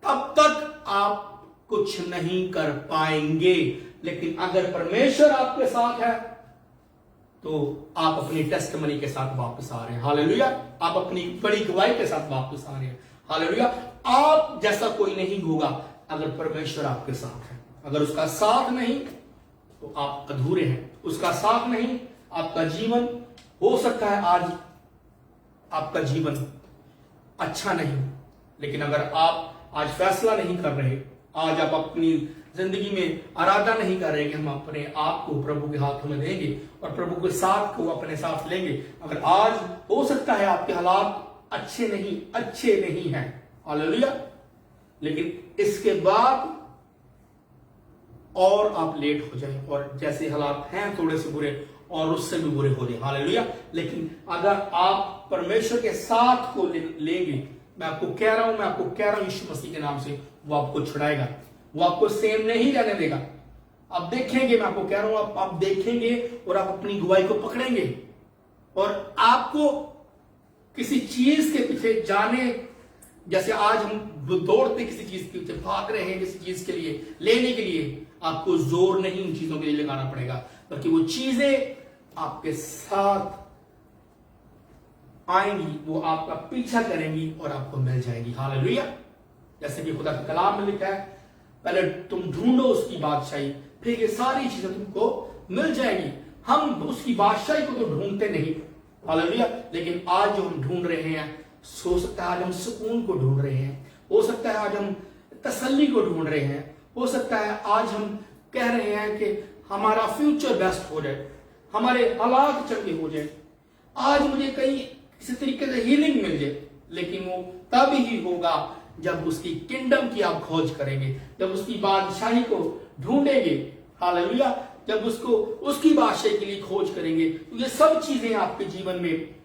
D: तब तक आप कुछ नहीं कर पाएंगे। लेकिन अगर परमेश्वर आपके साथ है तो आप अपनी टेस्टमनी के साथ वापस आ रहे हैं। हालेलुया। आप अपनी बड़ी गवाही के साथ वापस आ रहे हैं। हालेलुया। आप जैसा कोई नहीं होगा अगर परमेश्वर आपके साथ है। अगर उसका साथ नहीं तो आप अधूरे हैं। उसका साथ नहीं, आपका जीवन हो सकता है आज आपका जीवन अच्छा नहीं, लेकिन अगर आप आज फैसला नहीं कर रहे, आज आप अपनी जिंदगी में आराधना नहीं कर रहे कि हम अपने आप को प्रभु के हाथों में देंगे और प्रभु के साथ को अपने साथ लेंगे, अगर आज हो सकता है आपके हालात अच्छे नहीं हैं, हालेलुया, लेकिन इसके बाद और आप लेट हो जाए और जैसे हालात हैं थोड़े से बुरे और उससे भी बुरे हो जाए, हालेलुया। लेकिन अगर आप परमेश्वर के साथ को लेंगे, मैं आपको कह रहा हूं यीशु मसीह के नाम से, वो आपको छुड़ाएगा, वो आपको सेम नहीं रहने देगा। आप देखेंगे, मैं आपको कह रहा हूं, आप देखेंगे और आप अपनी गवाही को पकड़ेंगे और आपको किसी चीज के पीछे जाने, जैसे आज हम दौड़ते किसी चीज के पीछे भाग रहे हैं, किसी चीज के लिए लेने के लिए, आपको जोर नहीं उन चीजों के लिए लगाना पड़ेगा, बल्कि वो चीजें आपके साथ आएंगी, वो आपका पीछा करेंगी और आपको मिल जाएंगी। हालेलुया। जैसे कि खुदा के कलाम में लिखा है, पहले तुम ढूंढो उसकी बादशाही, फिर ये सारी चीजें तुमको मिल जाएगी। हम उसकी बादशाही को तो ढूंढते नहीं, हालेलुया, लेकिन आज जो हम ढूंढ रहे हैं, हो सकता है आज हम सुकून को ढूंढ रहे हैं, हो सकता है आज हम तसल्ली को ढूंढ रहे हैं, हो सकता है आज हम कह रहे हैं कि हमारा फ्यूचर बेस्ट हो जाए, हमारे हालात चंगे हो जाए, आज मुझे कहीं किसी तरीके से हीलिंग मिल जाए, लेकिन वो तब ही होगा जब उसकी किंगडम की आप खोज करेंगे, जब उसकी बादशाही को ढूंढेंगे, हालेलुया, जब उसको उसकी बादशाही के लिए खोज करेंगे, तो ये सब चीजें आपके जीवन में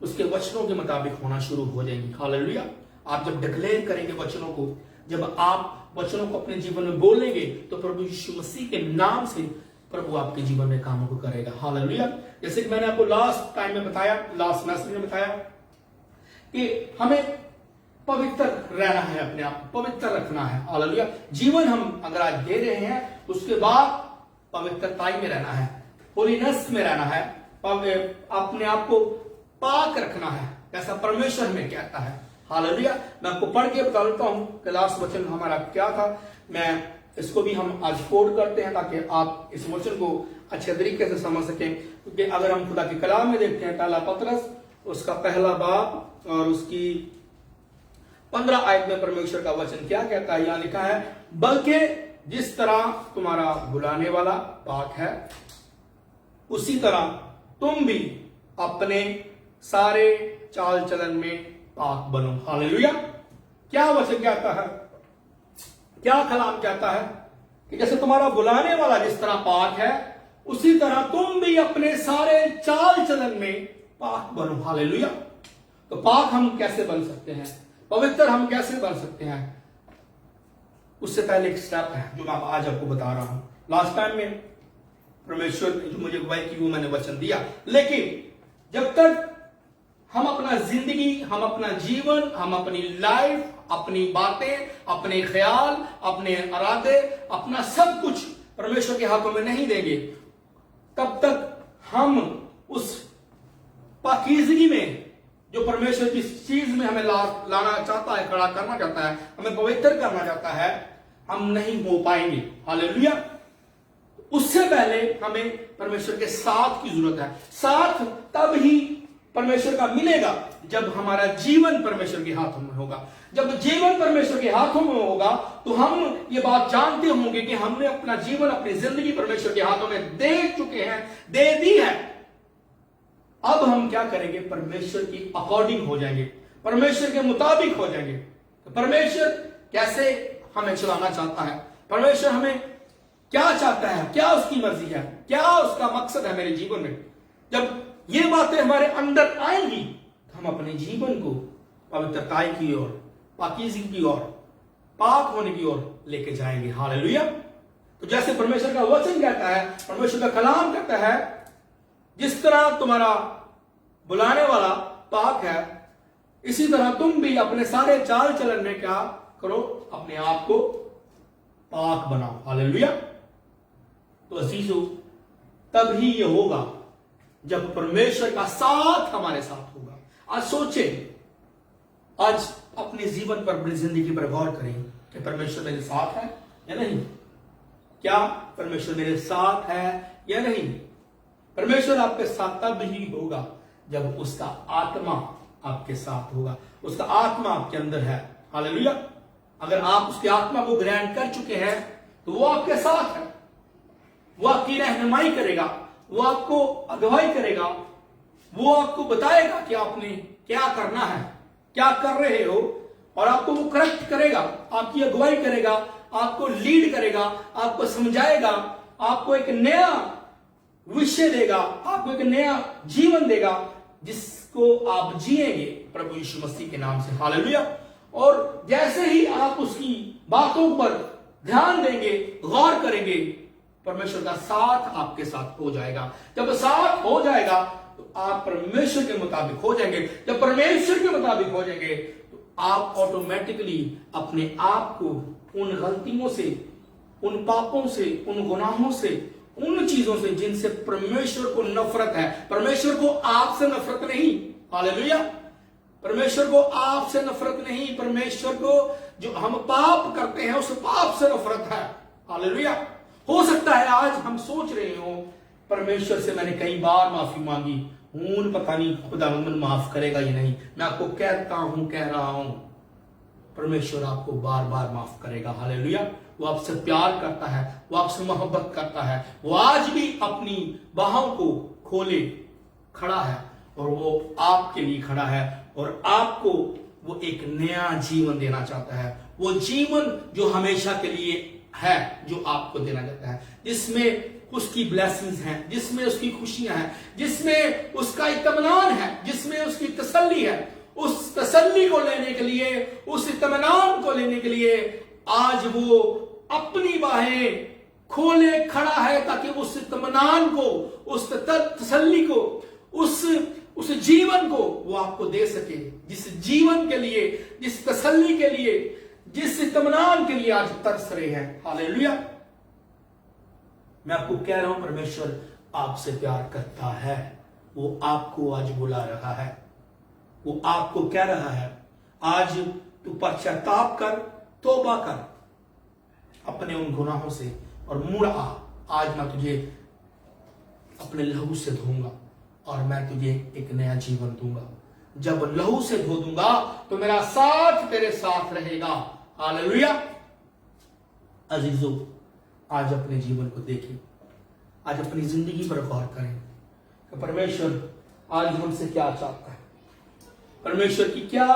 D: उसके वचनों के मुताबिक होना शुरू हो जाएंगी। हालेलुया। आप जब डिक्लेयर करेंगे वचनों को, जब आप वचनों को अपने जीवन में बोलेंगे, तो प्रभु यीशु मसीह के नाम से प्रभु आपके जीवन में कामों को करेगा। हालेलुया। जैसे कि मैंने आपको लास्ट टाइम में बताया, लास्ट मैसेज में बताया कि हमें पवित्र रहना है, अपने आप को पवित्र रखना है। हालेलुया। जीवन हम अगर आज दे रहे हैं, उसके बाद पवित्रता में रहना है, होलीनेस में रहना है, अपने आप को पाक रखना है, ऐसा परमेश्वर हमें कहता है। हालेलुया। मैं आपको पढ़ के बता देता हूं कि लास्ट वचन हमारा क्या था। मैं इसको भी हम आज कोड करते हैं ताकि आप इस वचन को अच्छे तरीके से समझ सकें, क्योंकि अगर हम खुदा के कलाम में देखते हैं, पहला पतरस उसका पहला बाब और उसकी 15 आयत में परमेश्वर का वचन क्या कहता है। यहां लिखा है, बल्कि जिस तरह तुम्हारा बुलाने वाला पाक है, उसी तरह तुम भी अपने सारे चाल चलन में पाक बनो। हालेलुया। क्या वचन कहता है, क्या कलाम कहता है कि जैसे तुम्हारा बुलाने वाला जिस तरह पाक है, उसी तरह तुम भी अपने सारे चाल चलन में पाक बनो। हालेलुया। तो पाक हम कैसे बन सकते हैं, पवित्र हम कैसे बन सकते हैं, उससे पहले एक स्टेप है जो मैं आज आपको बता रहा हूं। लास्ट टाइम में परमेश्वर ने जो मुझे गवाही की वो मैंने वचन दिया, लेकिन जब तक हम अपना जिंदगी, हम अपना जीवन, हम अपनी लाइफ, अपनी बातें, अपने ख्याल, अपने इरादे, अपना सब कुछ परमेश्वर के हाथों में नहीं देंगे, तब तक हम उस पाकीज़गी में जो परमेश्वर जिस चीज में हमें लाना चाहता है, खड़ा करना चाहता है, हमें पवित्र करना चाहता है, हम नहीं हो पाएंगे। हालेलुया। उससे पहले हमें परमेश्वर के साथ की जरूरत है। साथ तब ही परमेश्वर का मिलेगा जब हमारा जीवन परमेश्वर के हाथों में होगा। जब जीवन परमेश्वर के हाथों में होगा तो हम ये बात जानते होंगे कि हमने अपना जीवन, अपनी जिंदगी परमेश्वर के हाथों में दे चुके हैं, दे दी है। अब हम क्या करेंगे, परमेश्वर की अकॉर्डिंग हो जाएंगे, परमेश्वर के मुताबिक हो जाएंगे। तो परमेश्वर कैसे हमें चलाना चाहता है, परमेश्वर हमें क्या चाहता है, क्या उसकी मर्जी है, क्या उसका मकसद है मेरे जीवन में। जब ये बातें हमारे अंदर आएंगी तो हम अपने जीवन को पवित्रताई की ओर, पाकीज़गी की ओर, पाक होने की ओर लेके जाएंगे। हालेलुया। तो जैसे परमेश्वर का वचन कहता है, परमेश्वर का कलाम कहता है, जिस तरह तुम्हारा बुलाने वाला पाक है, इसी तरह तुम भी अपने सारे चाल चलन में क्या करो, अपने आप को पाक बनाओ। हालेलुया। तो अजीजों, तभी ये होगा जब परमेश्वर का साथ हमारे साथ होगा। आज सोचें, आज अपने जीवन पर, अपनी जिंदगी पर गौर करें कि परमेश्वर मेरे साथ है या नहीं। क्या परमेश्वर मेरे साथ है या नहीं। परमेश्वर आपके साथ तब ही होगा जब उसका आत्मा आपके साथ होगा, उसका आत्मा आपके अंदर है। हालेलुया। अगर आप उसके आत्मा को ग्रहण कर चुके हैं तो वो आपके साथ है, वो आपकी रहनुमाई करेगा, वो आपको अगुवाई करेगा, वो आपको बताएगा कि आपने क्या करना है, क्या कर रहे हो, और आपको वो करेक्ट करेगा, आपकी अगुवाई करेगा, आपको लीड करेगा, आपको समझाएगा, आपको एक नया विषय देगा, आपको एक नया जीवन देगा जिसको आप जिएंगे प्रभु यीशु मसीह के नाम से। हालेलुया। और जैसे ही आप उसकी बातों पर ध्यान देंगे, गौर करेंगे, परमेश्वर का साथ आपके साथ हो जाएगा। जब साथ हो जाएगा तो आप परमेश्वर के मुताबिक हो जाएंगे। जब परमेश्वर के मुताबिक हो जाएंगे तो आप ऑटोमेटिकली अपने आप को उन गलतियों से, उन पापों से, उन गुनाहों से, उन चीजों से जिनसे परमेश्वर को नफरत है, परमेश्वर को आपसे नफरत नहीं। हालेलुया। परमेश्वर को आपसे नफरत नहीं, परमेश्वर को जो हम पाप करते हैं उस पाप से नफरत है। हालेलुया। हो सकता है आज हम सोच रहे हो, परमेश्वर से मैंने कई बार माफी मांगी, पता नहीं खुदावंद माफ करेगा या नहीं। मैं आपको कह रहा हूं, परमेश्वर आपको बार बार माफ करेगा। हालेलुया। वो आपसे प्यार करता है, वो आपसे मोहब्बत करता है, वो आज भी अपनी बाहों को खोले खड़ा है और वो आपके लिए खड़ा है और आपको वो एक नया जीवन देना चाहता है। वो जीवन जो हमेशा के लिए है, जो आपको देना चाहता है, जिसमें उसकी ब्लेसिंग्स हैं, जिसमें उसकी खुशियां हैं, जिसमें उसका इत्मीनान है, जिसमें उसकी तसल्ली है। उस तसल्ली को लेने के लिए, उस इत्मीनान को लेने के लिए आज वो अपनी बाहें खोले खड़ा है ताकि उस इत्मीनान को, उस तसल्ली को, उस जीवन को वो आपको दे सके, जिस जीवन के लिए, जिस तसल्ली के लिए, जिस इत्मीनान के लिए आज तरस रहे हैं। हालेलुया। मैं आपको कह रहा हूं, परमेश्वर आपसे प्यार करता है, वो आपको आज बुला रहा है, वो आपको कह रहा है, आज तू पश्चाताप कर, तौबा कर अपने उन गुनाहों से और मुड़ आ। आज मैं तुझे अपने लहू से धोऊंगा और मैं तुझे एक नया जीवन दूंगा। जब लहू से धो दूंगा तो मेरा साथ तेरे साथ रहेगा। हालेलुया। अजीजों, आज अपने जीवन को देखें, आज अपनी जिंदगी पर गौर करें कि परमेश्वर आज हमसे क्या चाहता है, परमेश्वर की क्या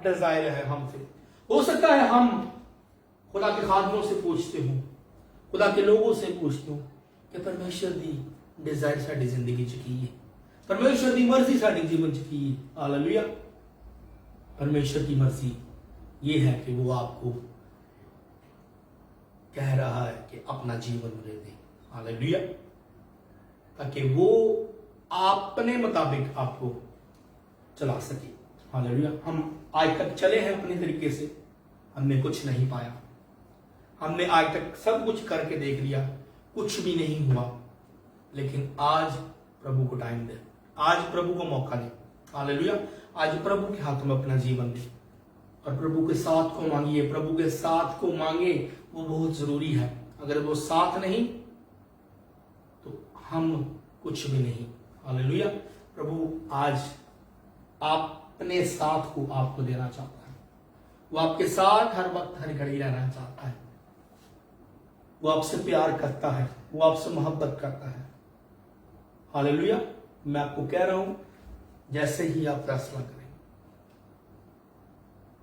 D: डिजायर है हमसे। हो सकता है हम खुदा के खादमों से पूछते हूं, खुदा के लोगों से पूछते हूं कि परमेश्वर दी डिजायर साडी जिंदगी च की है, परमेश्वर की मर्जी साडी जीवन च की है। हालेलुया। परमेश्वर की मर्जी ये है कि वो आपको कह रहा है कि अपना जीवन मुझे दे। हालेलुया। ताकि वो अपने मुताबिक आपको चला सके। हालेलुया। हम आज तक चले हैं अपने तरीके से, हमने कुछ नहीं पाया, हमने आज तक सब कुछ करके देख लिया, कुछ भी नहीं हुआ। लेकिन आज प्रभु को टाइम दे, आज प्रभु को मौका दे। हालेलुया। आज प्रभु के हाथ में अपना जीवन दे और प्रभु के साथ को मांगिए। प्रभु के साथ को मांगे, वो बहुत जरूरी है। अगर वो साथ नहीं तो हम कुछ भी नहीं। हालेलुया। प्रभु आज अपने साथ को आपको देना चाहता है। वो आपके साथ हर वक्त हर घड़ी रहना चाहता है। वो आपसे प्यार करता है, वो आपसे मोहब्बत करता है। हालेलुया। मैं आपको कह रहा हूं जैसे ही आप फैसला करें,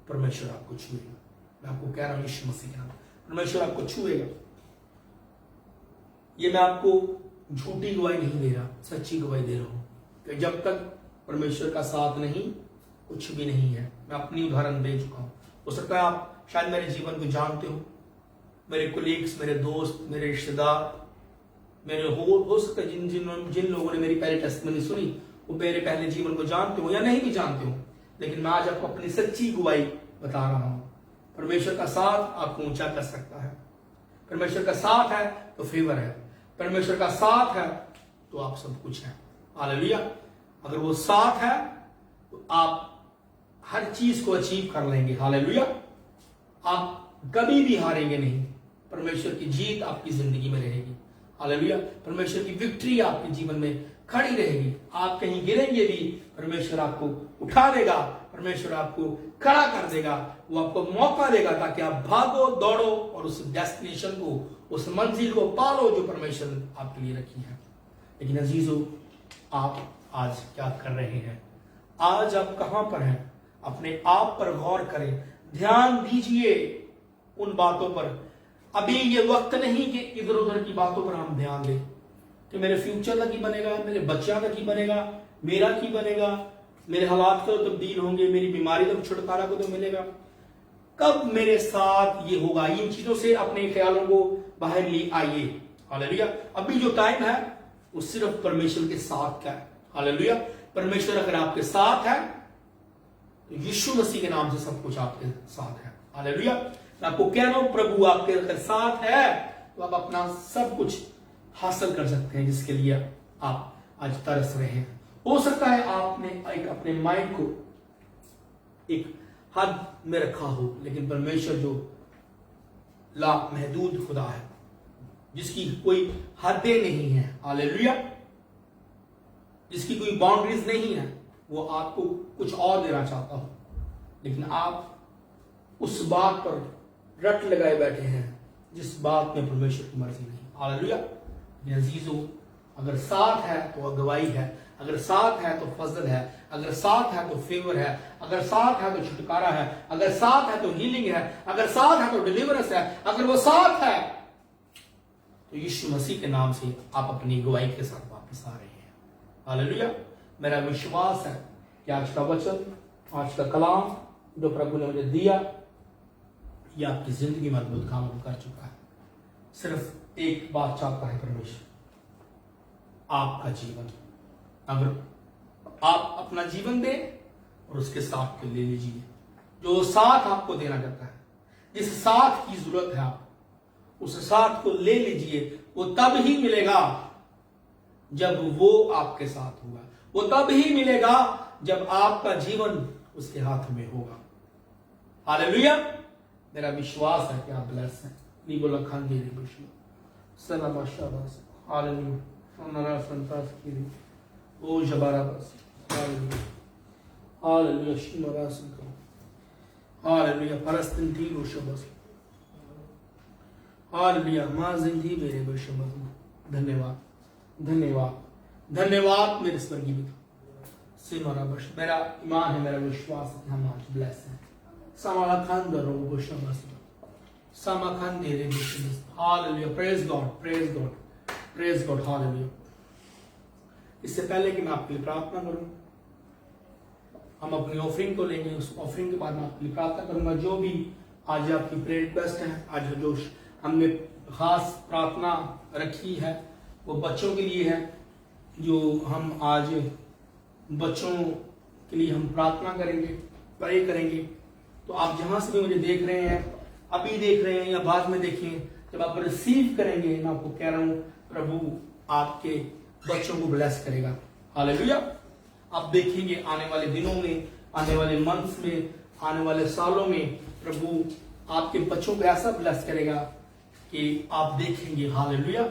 D: परमेश्वर आपको छुएगा। मैं आपको कह रहा हूं यीशु मसीह के नाम, परमेश्वर आपको छुएगा। ये मैं आपको झूठी गवाही नहीं दे रहा, सच्ची गवाही दे रहा हूं कि जब तक परमेश्वर का साथ नहीं, कुछ भी नहीं है। मैं अपनी उदाहरण दे चुका हूं। हो सकता है आप शायद मेरे जीवन को जानते हो, मेरे कोलीग्स, मेरे दोस्त, मेरे रिश्तेदार, मेरे हो सकता है जिन लोगों ने मेरी पहली टेस्टमनी सुनी वो मेरे पहले जीवन को जानते हो या नहीं भी जानते हो, लेकिन मैं आज आपको अपनी सच्ची गवाही बता रहा हूं। परमेश्वर का साथ आपको ऊंचा कर सकता है। परमेश्वर का साथ है तो फेवर है, परमेश्वर का साथ है तो आप सब कुछ है। हालेलुया। अगर वो साथ है तो आप हर चीज को अचीव कर लेंगे। हालेलुया। आप कभी भी हारेंगे नहीं। परमेश्वर की जीत आपकी जिंदगी में रहेगी। हालेलुया। परमेश्वर की विक्ट्री आपके जीवन में खड़ी रहेगी। आप कहीं गिरेंगे भी, परमेश्वर आपको उठा देगा, परमेश्वर आपको खड़ा कर देगा, वो आपको मौका देगा ताकि आप भागो, दौड़ो और उस डेस्टिनेशन को, उस मंजिल को पालो जो परमेश्वर आपके लिए रखी है। लेकिन अजीजों, आप आज क्या कर रहे हैं? आज आप कहां पर हैं? अपने आप पर गौर करें, ध्यान दीजिए उन बातों पर। अभी ये वक्त नहीं कि इधर उधर की बातों पर हम ध्यान दें कि मेरे फ्यूचर का की बनेगा, मेरे बच्चा का की बनेगा, मेरा की बनेगा, मेरे हालात तो तब्दील होंगे, मेरी बीमारी तो छुटकारा को तो मिलेगा, कब मेरे साथ ये होगा। इन चीजों से अपने ख्यालों को बाहर ले आइए। हालेलुया। अभी जो टाइम है वो सिर्फ परमेश्वर के साथ का है। हालेलुया। परमेश्वर अगर आपके साथ है तो यीशु मसीह के नाम से सब कुछ आपके साथ है। हालेलुया। मैं आपको कह रहा हूं, प्रभु आपके अगर साथ है तो आप अपना सब कुछ हासिल कर सकते हैं जिसके लिए आप आज तरस रहे हैं। हो सकता है आपने एक अपने माइंड को एक हद में रखा हो, लेकिन परमेश्वर जो ला महदूद खुदा है, जिसकी कोई हदें नहीं है, हालेलुया, जिसकी कोई बाउंड्रीज नहीं है, वो आपको कुछ और देना चाहता हो, लेकिन आप उस बात पर रट लगाए बैठे हैं जिस बात में परमेश्वर की मर्जी नहीं। हालेलुया। अजीजों, अगर साथ है तो अगुवाई है, अगर साथ है तो फजल है, अगर साथ है तो फेवर है, अगर साथ है तो छुटकारा है, अगर साथ है तो हीलिंग है, अगर साथ है तो डिलीवरेंस है, अगर वो साथ है तो यीशु मसीह के नाम से आप अपनी गवाही के साथ वापस आ रहे हैं। हालेलुया। मेरा विश्वास है कि आज का वचन, आज का कलाम जो प्रभु ने मुझे दिया, यह आपकी जिंदगी में अद्भुत काम कर चुका है। सिर्फ एक बात चाहता है परमेश्वर, आपका जीवन। अगर आप अपना जीवन दें और उसके साथ को ले लीजिए, जो साथ आपको देना चाहता है, जिस साथ की जरूरत है आप उस साथ को ले लीजिए। वो तब ही मिलेगा जब वो आपके साथ होगा, वो तब ही मिलेगा जब आपका जीवन उसके हाथ में होगा। हालेलुया। मेरा विश्वास है कि आप ब्लेस हैं। नहीं बोला खान दे रही सलाम शाबाश। हालेलुया। हमारा संतास की ओ जबारा बस। हालेलुया। हालेलुया। शिमरा संतो। हालेलुया। परस्तिन थी वो शबाश। हालेलुया। मां जिंदगी मेरे बशबाश। धन्यवाद, धन्यवाद, धन्यवाद मेरे स्वर्गीय पिता। सिमरा बश। मेरा ईमान है, मेरा विश्वास है कि हम आज ब्लेस हैं। समाला खान दरो बशबाश। समा खान दे रहे बशबाश। Hallelujah. Praise God, praise God, praise God. Hallelujah. इससे पहले कि मैं आपके लिए प्रार्थना करूं, हम अपनी ऑफरिंग को लेंगे। उस ऑफरिंग के बाद मैं आपके लिए प्रार्थना करूंगा। जो भी आज आपकी प्रेयर रिक्वेस्ट है, आज जो हमने खास प्रार्थना रखी है वो बच्चों के लिए है। जो हम आज बच्चों के लिए हम प्रार्थना करेंगे, प्रे करेंगे। तो आप जहां से भी मुझे देख रहे हैं, अभी देख रहे हैं या बाद में देखें, जब आप रिसीव करेंगे, मैं आपको कह रहा हूं प्रभु आपके बच्चों को ब्लेस करेगा। हालेलुया। आप देखेंगे आने वाले दिनों में, आने वाले मंथ्स में, आने वाले सालों में प्रभु आपके बच्चों को ऐसा ब्लेस करेगा कि आप देखेंगे। हालेलुया।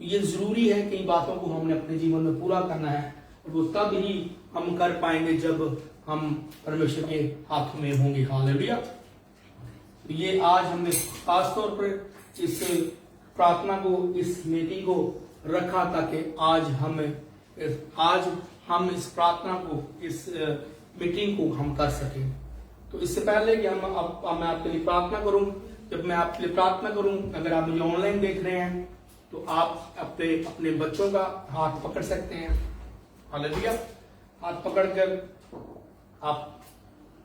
D: ये जरूरी है, कई बातों को हमने अपने जीवन में पूरा करना है और वो तब ही हम कर पाएंगे जब हम परमेश्वर के हाथों में होंगे। हालेलुया। तो ये आज हमने खासतौर पर इस प्रार्थना को, इस मीटिंग को रखा ताकि आज हम इस प्रार्थना को, इस मीटिंग को हम कर सकें। तो इससे पहले कि मैं आपके लिए प्रार्थना करूं, जब मैं आपके लिए प्रार्थना करूं, अगर आप मुझे ऑनलाइन देख रहे हैं तो आप अपने बच्चों का हाथ पकड़ सकते हैं। हालेलुया। हाथ पकड़कर आप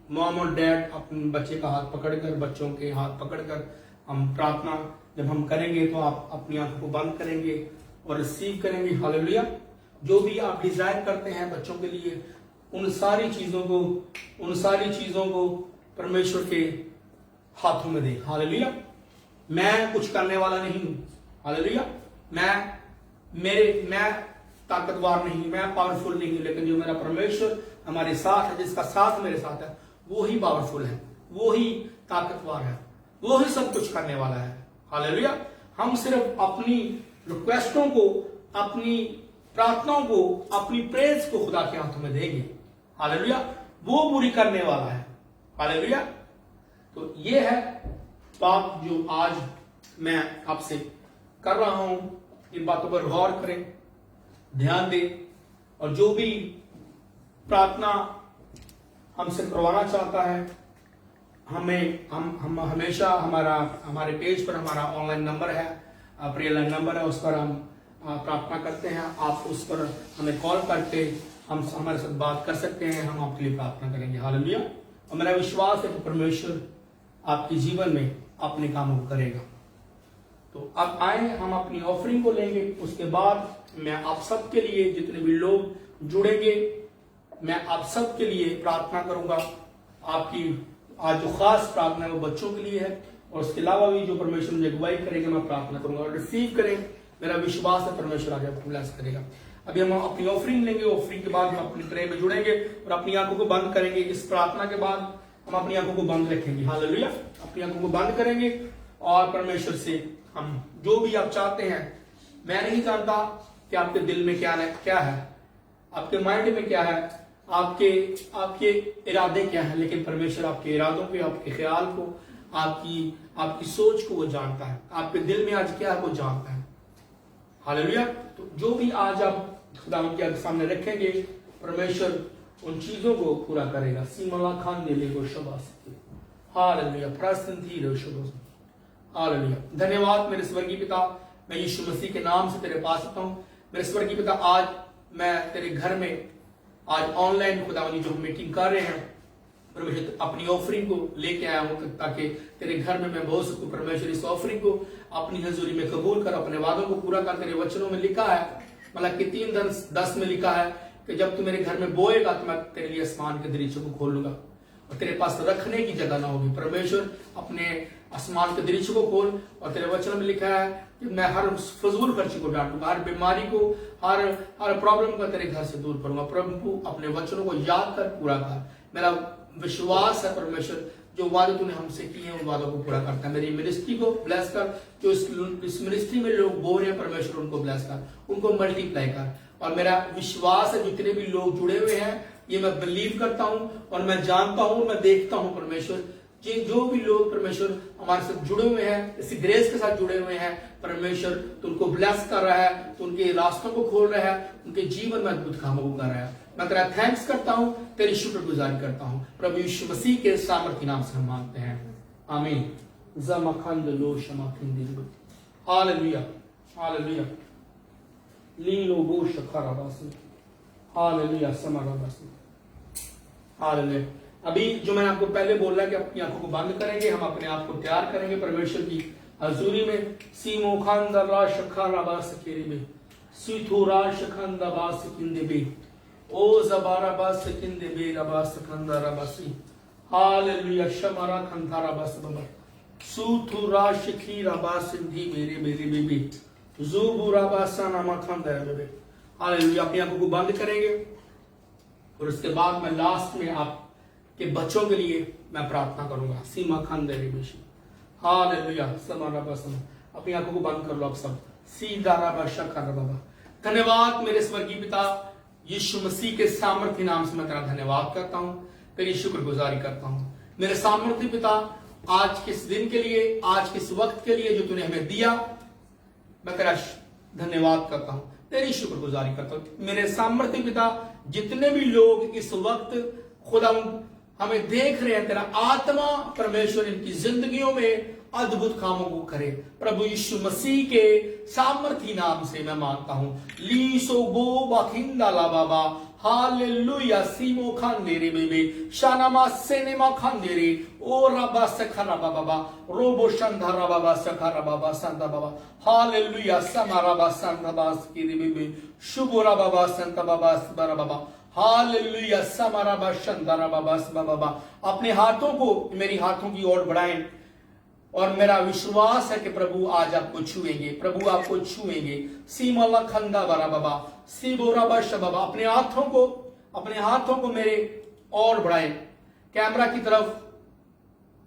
D: मॉम और डैड अपने बच्चे का हाथ पकड़कर, बच्चों के हाथ पकड़कर हम प्रार्थना जब हम करेंगे तो आप अपनी आंखों को बंद करेंगे और रिसीव करेंगे। हालेलुया। जो भी आप डिजायर करते हैं बच्चों के लिए, उन सारी चीजों को परमेश्वर के हाथों में दे। हालेलुया। मैं कुछ करने वाला नहीं हूं। हालेलुया। मैं ताकतवर नहीं, मैं पावरफुल नहीं हूं, लेकिन जो मेरा परमेश्वर हमारे साथ है, जिसका साथ मेरे साथ है, वो ही पावरफुल है, वो ही ताकतवर है, वो ही सब कुछ करने वाला है। हालेलुया। हम सिर्फ अपनी रिक्वेस्टों को, अपनी प्रार्थनाओं को, अपनी प्रेज को खुदा के हाथों में देंगे। हालेलुया। वो पूरी करने वाला है। हालेलुया। तो ये है बात जो आज मैं आपसे कर रहा हूं। इन बातों पर गौर करें, ध्यान दें, और जो भी प्रार्थना हमसे करवाना चाहता है, हम हमेशा हमारे पेज पर हमारा ऑनलाइन नंबर है, प्रेयर लाइन नंबर है, उस पर हम प्रार्थना करते हैं। आप उस पर हमें कॉल करके हम हमारे साथ बात कर सकते हैं, हम आपके लिए प्रार्थना करेंगे। हालेलुया। और मेरा विश्वास है कि परमेश्वर आपके जीवन में अपने कामों को करेगा। तो अब आए हम अपनी ऑफरिंग को लेंगे। उसके बाद मैं आप सबके लिए, जितने भी लोग जुड़ेंगे, मैं आप सबके लिए प्रार्थना करूंगा। आपकी आज जो खास प्रार्थना है वो बच्चों के लिए है, और उसके अलावा भी जो परमेश्वर मुझे अगुवाई करेगा मैं प्रार्थना करूंगा। और रिसीव करें, मेरा विश्वास है परमेश्वर आगे आपको ब्लेस करेगा। अभी हम अपनी ऑफरिंग लेंगे, ऑफरिंग के बाद हम अपनी प्रेयर में जुड़ेंगे और अपनी आंखों को बंद करेंगे। इस प्रार्थना के बाद हम अपनी आंखों को बंद रखेंगे। हालेलुया। अपनी आंखों को बंद करेंगे और परमेश्वर से हम जो भी आप चाहते हैं, मैं नहीं जानता कि आपके दिल में क्या है, आपके माइंड में क्या है, आपके इरादे क्या है, लेकिन परमेश्वर आपके इरादों को, आपके ख्याल को, आपकी सोच को वो जानता है। आपके दिल में आज क्या है वो जानता है। हालेलुया। तो जो भी आज आप खुदा के सामने रखेंगे, परमेश्वर उन चीजों को पूरा करेगा। सीमला खान ने लेगो शबास। हालेलुया। प्रसन्न शबास। हालेलुया। धन्यवाद मेरे स्वर्गीय पिता, मैं यीशु मसीह के नाम से तेरे पास आता हूं। मेरे स्वर्गीय पिता, आज मैं तेरे घर में आज ऑनलाइन खुदावंदी जो मीटिंग कर रहे हैं, परमेश्वर अपनी ऑफरिंग को लेके आया हूं ताकि तेरे घर में मैं बोल सकूं। परमेश्वर इस ऑफरिंग को अपनी हजूरी में कबूल कर, अपने वादों को पूरा कर। तेरे वचनों में लिखा है, मतलब कि 3:10 में लिखा है कि जब तू मेरे घर में बोएगा तो मैं तेरे लिए आसमान के दरीचों को खोल लूंगा और तेरे पास रखने की जगह ना होगी। परमेश्वर अपने आसमान के दरीचों को खोल, और तेरे वचन में लिखा है कि मैं हर फजूल खर्ची को डांटूंगा, हर बीमारी को, हर प्रॉब्लम को तेरे घर से दूर करूंगा। प्रभु अपने वचनों को याद कर, पूरा कर। मेरा विश्वास है परमेश्वर जो वादे तूने हमसे किए हैं उन वादों को पूरा करता है। मेरी मिनिस्ट्री को ब्लेस कर, जो इस मिनिस्ट्री में लोग बोल रहे हैं परमेश्वर उनको ब्लेस कर, उनको मल्टीप्लाई कर। और मेरा विश्वास है जितने भी लोग जुड़े हुए हैं, ये मैं बिलीव करता हूं और मैं जानता हूं, मैं देखता हूं परमेश्वर, जो भी लोग परमेश्वर हमारे साथ जुड़े हुए हैं, इसी ग्रेस के साथ जुड़े हुए हैं, परमेश्वर तो उनको ब्लेस कर रहा है, तो उनके रास्तों को खोल रहा है, उनके जीवन में अद्भुत कामों को कर रहा है। मैं तेरा थैंक्स करता हूं, तेरी शुक्रगुजारी करता हूं। प्रभु यीशु मसीह के सामर्थ्य नाम से हम मांगते हैं, आमीन। Hallelujah, hallelujah. लीलो गो शखराबासी, हालेलुया, समाराबासी, हालेलुया। अभी जो मैंने आपको पहले बोला कि अपनी आंखों को बंद करेंगे, हम अपने आप को तैयार करेंगे परमेश्वर की हजूरी में। सीमो खानदा राश खराबास केरी में सीथो राश खंदा बास किंदे बे ओ जबारा बास किंदे बे रबास खंदा रबासी, हालेलुया। शमारा खंदा रबास बाबा सूथो राश खी रबास दी मेरे मेरे बेबी जुबू रबासा नामा खंदा बेबे। हालेलुया। अपनी आंखों को बंद करेंगे और उसके बाद मैं लास्ट में आप के बच्चों के लिए मैं प्रार्थना करूंगा। सीमा खान दे बेशी, हालेलुया। अपनी आंखों को बंद कर लो आप सब। सीधा रबा बाबा। धन्यवाद मेरे स्वर्गीय पिता, यीशु मसीह के सामर्थ्य नाम से मैं तेरा धन्यवाद करता हूं, तेरी शुक्रगुजारी करता हूं। मेरे सामर्थ्य पिता, आज के इस दिन के लिए, आज के इस वक्त के लिए जो तूने हमें दिया, मैं तेरा धन्यवाद करता हूं, तेरी शुक्रगुजारी करता हूं। मेरे सामर्थ्य पिता, जितने भी लोग इस वक्त खुदा हमें देख रहे हैं, तेरा आत्मा परमेश्वर इनकी जिंदगियों में अद्भुत कामों को करे। प्रभु यीशु मसीह के सामर्थी नाम से मैं मांगता हूं। लीसो गो बाखिंदा ला बाबा, हालेलुया। सीमो खांदेरे बेबे शानामा सेनेमा खांदेरे ओ रबा सखरा बाबा रोबो शंधारा बाबा सखरा बाबा संता बाबा, हालेलुया। समारा बा संता बास की बेबे शुभोरा बाबा संता बाबा सबारा बाबा, हालेलुया। समारा बा शंधारा बाबा सबा बाबा। अपने हाथों को मेरी हाथों की ओर बढ़ाएं और मेरा विश्वास है कि प्रभु आज आपको छुएंगे, प्रभु आपको छुएंगे। सीमाला खंदा बरा बाबा, सीबोरा बाशा बाबा। अपने हाथों को मेरे और बढ़ाएं, कैमरा की तरफ,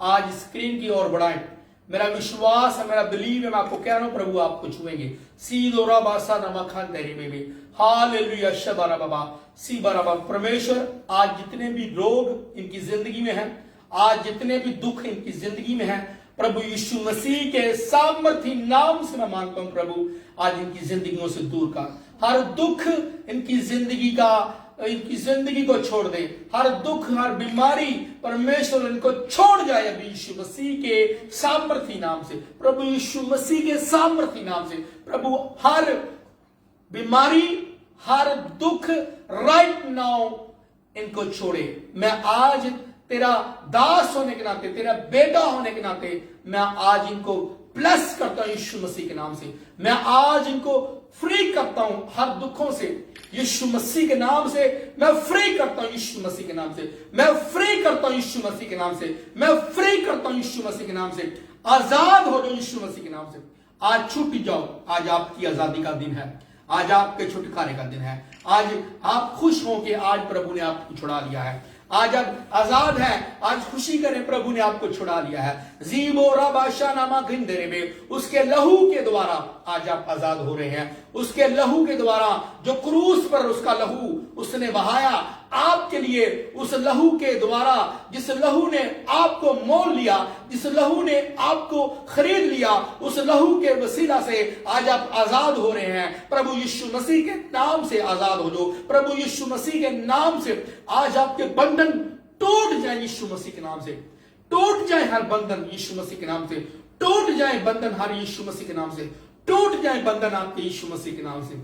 D: आज स्क्रीन की ओर बढ़ाएं। मेरा विश्वास है, मेरा बिलीव है, मैं आपको कह रहा हूं प्रभु आपको छुएंगे। सीदोरा बासा नमा खान तेरी बेबी, हालेलुया। शबारा बाबा, सी बारा बाबा। परमेश्वर आज जितने भी रोग इनकी जिंदगी में हैं, आज जितने भी दुख इनकी जिंदगी में हैं, प्रभु यीशु मसीह के सामर्थी नाम से मैं मांगता हूं प्रभु आज इनकी जिंदगियों से दूर का हर दुख इनकी जिंदगी को छोड़ दे। हर दुख, हर बीमारी परमेश्वर इनको छोड़ जाए अभी यीशु मसीह के सामर्थी नाम से। प्रभु यीशु मसीह के सामर्थी नाम से प्रभु हर बीमारी, हर दुख राइट नाउ इनको छोड़े। मैं आज तेरा दास होने के नाते, तेरा बेटा होने के नाते मैं आज इनको ब्लेस करता हूं यीशु मसीह के नाम से। मैं आज इनको फ्री करता हूं हर दुखों से यीशु मसीह के नाम से। मैं फ्री करता हूं यीशु मसीह के नाम से। मैं फ्री करता हूं यीशु मसीह के नाम से। मैं फ्री करता हूं यीशु मसीह के नाम से। आजाद हो जाओ यीशु मसीह के नाम से। आज छूट जाओ। आज आपकी आजादी का दिन है। आज आपके छुटकारे का दिन है। आज आप खुश हो कि आज प्रभु ने आपको छुड़ा लिया है। आज आप आजाद हैं। आज खुशी करें, प्रभु ने आपको छुड़ा लिया है। जीबोरा बादशाह नामा गिंदरे में उसके लहू के द्वारा आज आप आजाद हो रहे हैं। उसके लहू के द्वारा, जो क्रूस पर उसका लहू उसने बहाया आपके लिए, उस लहू के द्वारा, जिस लहू ने आपको मोल लिया, जिस लहू ने आपको खरीद लिया, उस लहू के वसीला से आज आप आजाद हो रहे हैं। प्रभु यीशु मसीह के नाम से आजाद हो जाओ। प्रभु यीशु मसीह के नाम से आज आपके बंधन टूट जाए यीशु मसीह के नाम से। टूट जाए हर बंधन यीशु मसीह के नाम से। टूट जाए बंधन हर यीशु मसीह के नाम से। टूट जाए बंधन आपके यीशु मसीह के नाम से।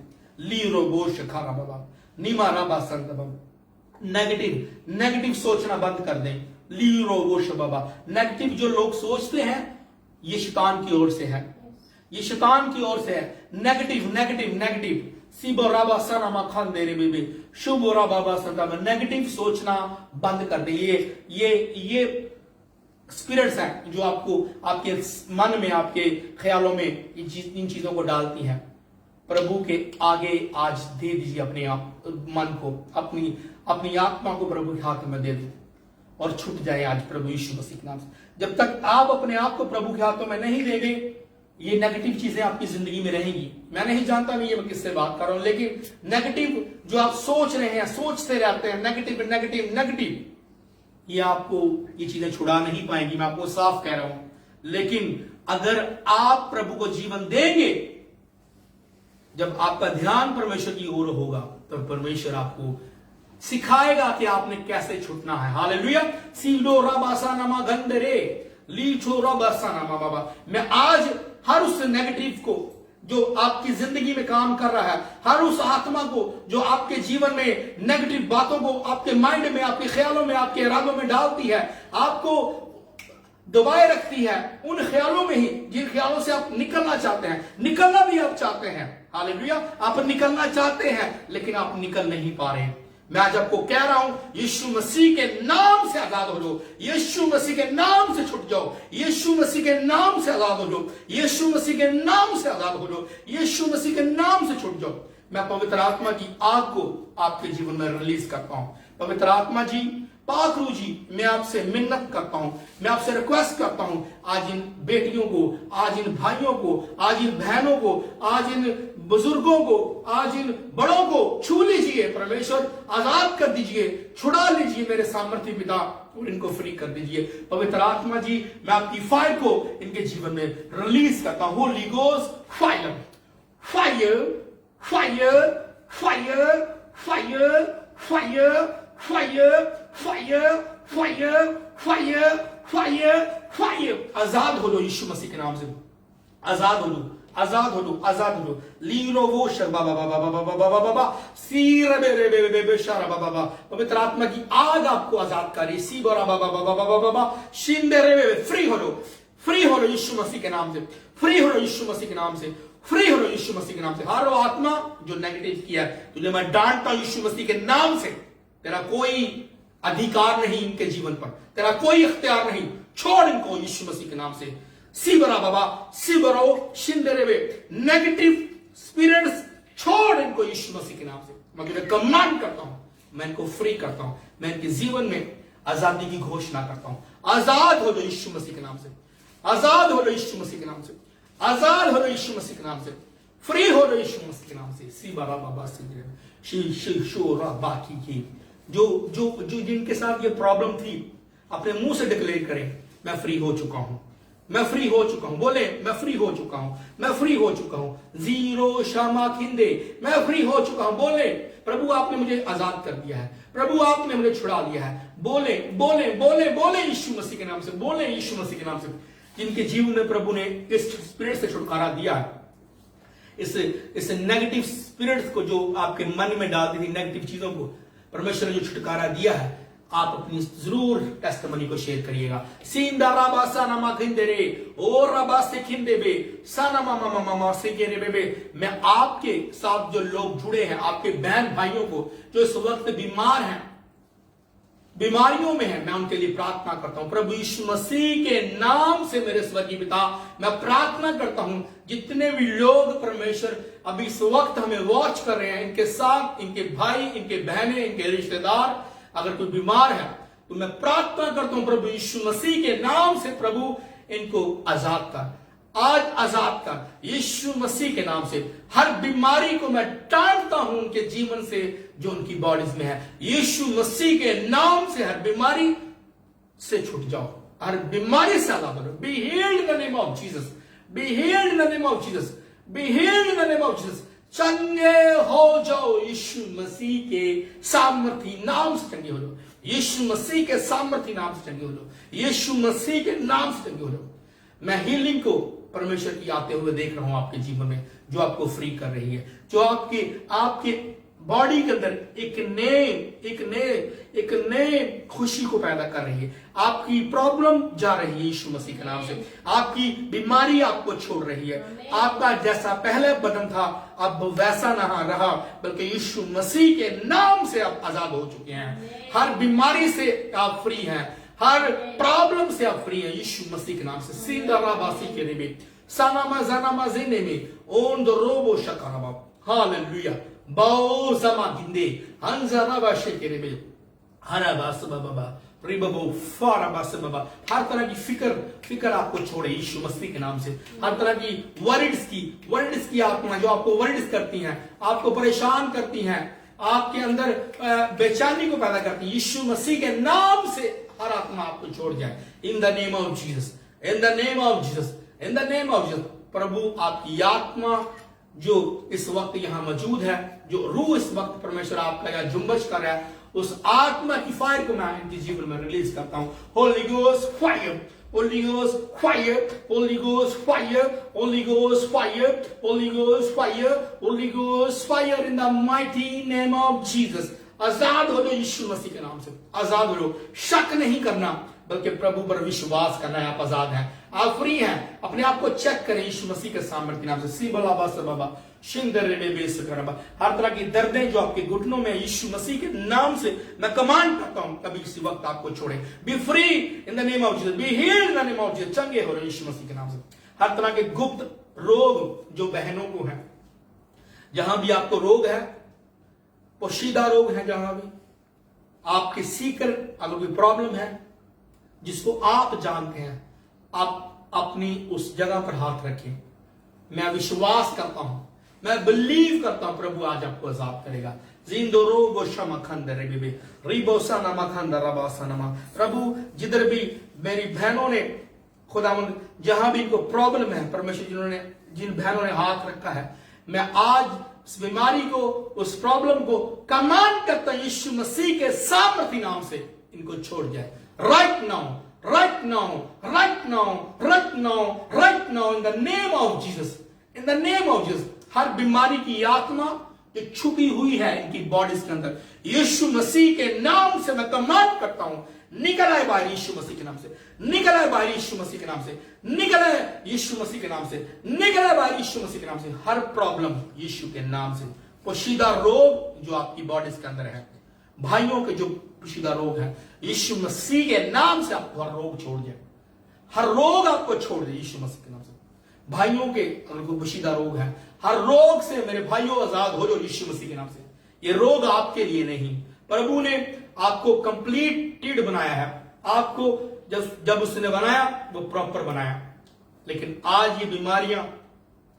D: लीरो गोश खारा बाबा नीमा राबा संत बाबा। नेगेटिव सोचना बंद कर दें। लीरो गोश बाबा। नेगेटिव जो लोग सोचते हैं ये शैतान की ओर से है। ये शैतान की ओर से है। नेगेटिव सीबो राबा सनामा खान दे रे बेबी शुभो राबा संता में नेगेटिव सोचना बंद कर दे। ये स्पिरिट्स हैं जो आपको आपके मन में, आपके ख्यालों में इन चीजों को डालती हैं। प्रभु के आगे आज दे दीजिए अपने आप मन को, अपनी आत्मा को प्रभु के हाथ में दे दो और छूट जाए आज प्रभु यीशु मसीह के नाम से। जब तक आप अपने आप को प्रभु के हाथों में नहीं देंगे, ये नेगेटिव चीजें आपकी जिंदगी में रहेंगी। मैं नहीं जानता नहीं मैं किससे बात कर रहा हूं, लेकिन नेगेटिव जो आप सोच रहे हैं, सोचते रहते हैं, नेगेटिव, ये आपको ये चीजें छुड़ा नहीं पाएंगी। मैं आपको साफ कह रहा हूं। लेकिन अगर आप प्रभु को जीवन देंगे, जब आपका ध्यान परमेश्वर की ओर होगा, तो परमेश्वर आपको सिखाएगा कि आपने कैसे छूटना है। हालेलुया। सीलो रबासा नमा गंदरे लीचो रबासा नमा बाबा। मैं आज हर उस नेगेटिव को जो आपकी जिंदगी में काम कर रहा है, हर उस आत्मा को जो आपके जीवन में नेगेटिव बातों को आपके माइंड में, आपके ख्यालों में, आपके इरादों में डालती है, आपको दबाए रखती है, उन ख्यालों में ही जिन ख्यालों से आप निकलना चाहते हैं, निकलना भी आप चाहते हैं। हालेलुया। आप निकलना चाहते हैं लेकिन आप निकल नहीं पा रहे हैं। मैं आज आपको कह रहा हूं, यीशु मसीह के नाम से आजाद हो जाओ। यीशु मसीह के नाम से छूट जाओ। यीशु मसीह के नाम से आजाद हो जाओ। यीशु मसीह के नाम से आजाद हो जाओ। यीशु मसीह के नाम से छूट जाओ। मैं पवित्र आत्मा की आग को आपके जीवन में रिलीज करता हूं। पवित्र आत्मा जी, पाक रूह जी, मैं आपसे मिन्नत करता हूं, मैं आपसे रिक्वेस्ट करता हूं, आज इन बेटियों को, आज इन भाइयों को, आज इन बहनों को, आज इन बुजुर्गों को, आज इन बड़ों को छू लीजिए। परमेश्वर आजाद कर दीजिए, छुड़ा लीजिए मेरे सामर्थ्य पिता, और इनको फ्री कर दीजिए। पवित्र आत्मा जी, मैं आपकी फायर को इनके जीवन में रिलीज करता हूं। Holy ghost fire, fire, fire, fire, fire, fire fire fire fire fire fire fire. आजाद हो लो यीशु मसीह के नाम से, आजाद हो लो, आजाद हो लो, आजाद हो लो। लीनो वो शबा बाबा बाबा बाबा बाबा बाबा सीर बे बे बे बे बे शारा बाबा बाबा। पवित्र आत्मा की आग आपको आजाद करे। सी बोरा बाबा बाबा बाबा बाबा शिंदे रे बे। फ्री हो लो, फ्री हो लो यीशु मसीह के नाम से, फ्री हो लो यीशु मसीह के नाम से, फ्री हो लो यीशु मसीह के नाम से। हर वो आत्मा जो नेगेटिव किया है तुझे मैं डांटता हूं यीशु मसीह के नाम से। तेरा कोई अधिकार नहीं इनके जीवन पर, तेरा कोई इख्तियार नहीं। छोड़ इनको यीशु मसीह के नाम से। सिबरा बाबा सिबरो शिंदरेवे। नेगेटिव स्पिरिट्स छोड़ इनको यीशु मसीह के नाम से। मैं तुझे कमांड करता हूं, मैं इनको फ्री करता हूं, मैं इनके जीवन में आजादी की घोषणा करता हूं। आजाद हो लो यीशु मसीह के नाम से, आजाद हो लो यीशु मसीह के नाम से, आजाद हो लो यीशु मसीह के नाम से, फ्री हो लो यीशु मसीह के नाम से। सिबरा बाबा सिबरा बाकी की जो जो जो जिनके साथ ये प्रॉब्लम थी अपने मुंह से डिक्लेयर करें, मैं फ्री हो चुका हूं, मैं फ्री हो चुका हूं। बोले मैं फ्री हो चुका हूं, मैं फ्री हो चुका हूं। जीरो शामा खिंदे, मैं फ्री हो चुका हूं। बोले प्रभु आपने मुझे आजाद कर दिया है, प्रभु आपने मुझे छुड़ा लिया है। बोले बोले बोले बोले यीशु मसीह के नाम से, बोले यीशु मसीह के नाम से। जिनके जीवन में प्रभु ने इस स्पिरिट से छुटकारा दिया है, इस नेगेटिव स्पिरिट्स को जो आपके मन में डालती थी, नेगेटिव चीजों को परमेश्वर ने जो छुटकारा दिया है, आप अपनी जरूर टेस्टिमनी को शेयर करिएगा। सींदा राबा सानामा खिंदेरे ओ राबा से खिंदेबे सानामा मामा मामा से गेरेबे। मैं आपके साथ जो लोग जुड़े हैं, आपके बहन भाइयों को जो इस वक्त बीमार हैं, बीमारियों में है, मैं उनके लिए प्रार्थना करता हूं। प्रभु यीशु मसीह के नाम से मेरे स्वर्गीय पिता, मैं प्रार्थना करता हूं जितने भी लोग परमेश्वर अभी इस वक्त हमें वॉच कर रहे हैं, इनके साथ इनके भाई, इनके बहनें, इनके रिश्तेदार अगर कोई बीमार है तो मैं प्रार्थना करता हूं प्रभु यीशु मसीह के नाम से, प्रभु इनको आजाद कर, आज आजाद कर यीशु मसीह के नाम से। हर बीमारी को मैं टांटता हूं उनके जीवन से जो उनकी बॉडीज में है। यीशु मसीह के नाम से हर बीमारी से छूट जाओ, हर बीमारी से आजाद हो। Be healed in the name of Jesus, be healed in the name of Jesus, be healed in the name of Jesus. चंगे हो जाओ यीशु मसीह के सामर्थी नाम से, चंगे हो जाओ यीशु मसीह के सामर्थी नाम से, चंगे हो जाओ यीशु मसीह के नाम से, चंगे हो जाओ। मैं हीलिंग को परमेश्वर की आते हुए देख रहा हूं आपके जीवन में, जो आपको फ्री कर रही है, जो आपके बॉडी के अंदर एक नए खुशी को पैदा कर रही है। आपकी प्रॉब्लम जा रही है यीशु मसीह के नाम से, आपकी बीमारी आपको छोड़ रही है। आपका जैसा पहले बदन था अब वैसा ना रहा, बल्कि यीशु मसीह के नाम से आप आजाद हो चुके हैं। हर बीमारी से आप फ्री हैं, हर प्रॉब्लम से आप फ्री हैं यीशु मसीह के नाम से। सींदाराबासी के में सानामा जानामा जेने में ओन दो रोबो शकाराबा। हालेलुया। बाओ समा गिंदे हंजाना बाशे के में हरा बास बाबा रिबबो फारा बास बाबा। हर तरह की फिक्र आपको छोड़े यीशु मसीह के नाम से। हर तरह की वर्ड्स की आत्मा जो आपको वर्ड्स करती हैं, आपको परेशान करती हैं, आपके अंदर बेचैनी को पैदा करती है, यीशु मसीह के नाम से हर आत्मा आपको छोड़ जाए। In the name of Jesus, in the name of Jesus, in the name of Jesus. प्रभु आपकी आत्मा जो इस वक्त यहां मौजूद है, जो रूह इस वक्त परमेश्वर आपका या जुम्बश कर रहा है, उस आत्मा की फायर को मैं इनके जीवन में रिलीज करता हूं। Holy ghost fire, Holy Ghost fire, Holy Ghost fire, Holy Ghost fire, Holy Ghost fire, Holy Ghost fire in the mighty name of Jesus। आजाद हो लो यीशु मसीह के नाम से, आजाद हो लो। शक नहीं करना बल्कि प्रभु पर विश्वास करना है। आप आजाद हैं, आप फ्री हैं। अपने आप को चेक करें यीशु मसीह के सामर्थ्य नाम से। सीबलाबा सबा हर तरह की दर्दें जो आपके घुटनों में यीशु मसीह के नाम से मैं कमांड करता हूं, कभी किसी वक्त आपको छोड़े। Be free in the name of Jesus, be healed in the name of Jesus. चंगे हो रहे यीशु मसीह के नाम से। हर तरह के गुप्त रोग जो बहनों को है, जहां भी आपको रोग है, पोशीदा रोग है, जहां भी आपके सीकर अगर कोई प्रॉब्लम है जिसको आप जानते हैं, आप अपनी उस जगह पर हाथ रखें। मैं विश्वास करता हूं, मैं बिलीव करता हूं प्रभु आज आपको आजाद करेगा। प्रभु जिधर भी मेरी बहनों ने खुदावंद जहां भी इनको प्रॉब्लम है, परमेश्वर जिन बहनों ने हाथ रखा है, मैं आज उस बीमारी को, उस प्रॉब्लम को कमांड करता हूं यीशु मसीह के सामर्थी नाम से इनको छोड़ जाए। Right now, right now, right now, right now, right now, in the name of Jesus, in the name of Jesus. हर बीमारी की आत्मा जो छुपी हुई है इनकी बॉडीज के अंदर, यीशु मसीह के नाम से मैं कमांड करता हूं, निकल आए बाहर यीशु मसीह के नाम से, निकल आए बाहर यीशु मसीह के नाम से, निकल आए यीशु मसीह के नाम से, निकल आए बाहर यीशु मसीह के नाम से। हर प्रॉब्लम यीशु के नाम से, पोशीदा रोग जो आपकी बॉडीज के अंदर है, भाइयों के जो पोशीदा रोग है, यीशु मसीह के नाम से आपको हर रोग छोड़ जाए, हर रोग आपको छोड़ दे यीशु मसीह के नाम से। भाइयों के अगर कोई पोशीदा रोग है, हर रोग से मेरे भाइयों आजाद हो जाओ यीशु मसीह के नाम से। ये रोग आपके लिए नहीं, प्रभु ने आपको कंप्लीटेड बनाया है, आपको जब उसने बनाया वो प्रॉपर बनाया। लेकिन आज ये बीमारियां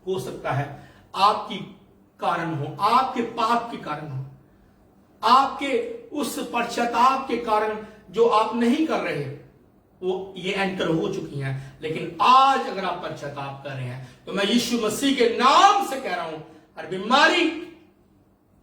D: हो सकता है आपकी कारण हो, आपके पाप के कारण हो, आपके उस पश्चाताप के कारण जो आप नहीं कर रहे, वो ये एंटर हो चुकी हैं। लेकिन आज अगर आप पश्चाताप कर रहे हैं तो मैं यीशु मसीह के नाम से कह रहा हूं, हर बीमारी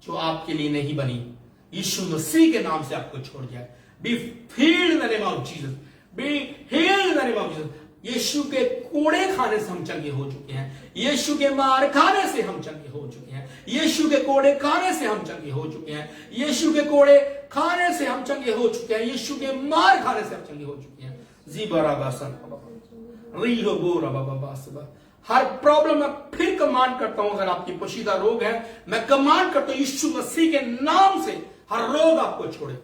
D: जो आपके लिए नहीं बनी, यीशु मसीह के नाम से आपको छोड़ जाए। Be healed in the name of Jesus, be healed in the name of Jesus. यीशु के कोड़े खाने से हम चंगे हो चुके हैं, यीशु के मार खाने से हम चंगे हो चुके हैं, यीशु के कोड़े खाने से हम चंगे हो चुके हैं, यीशु के कोड़े खाने से हम चंगे हो चुके हैं, यीशु के मार खाने से हम चंगे हो चुके हैं। हर प्रॉब्लम में फिर कमांड करता हूं, अगर आपकी पोशीदा रोग है, मैं कमांड करता हूं यीशु मसीह के नाम से, हर रोग आपको छोड़े,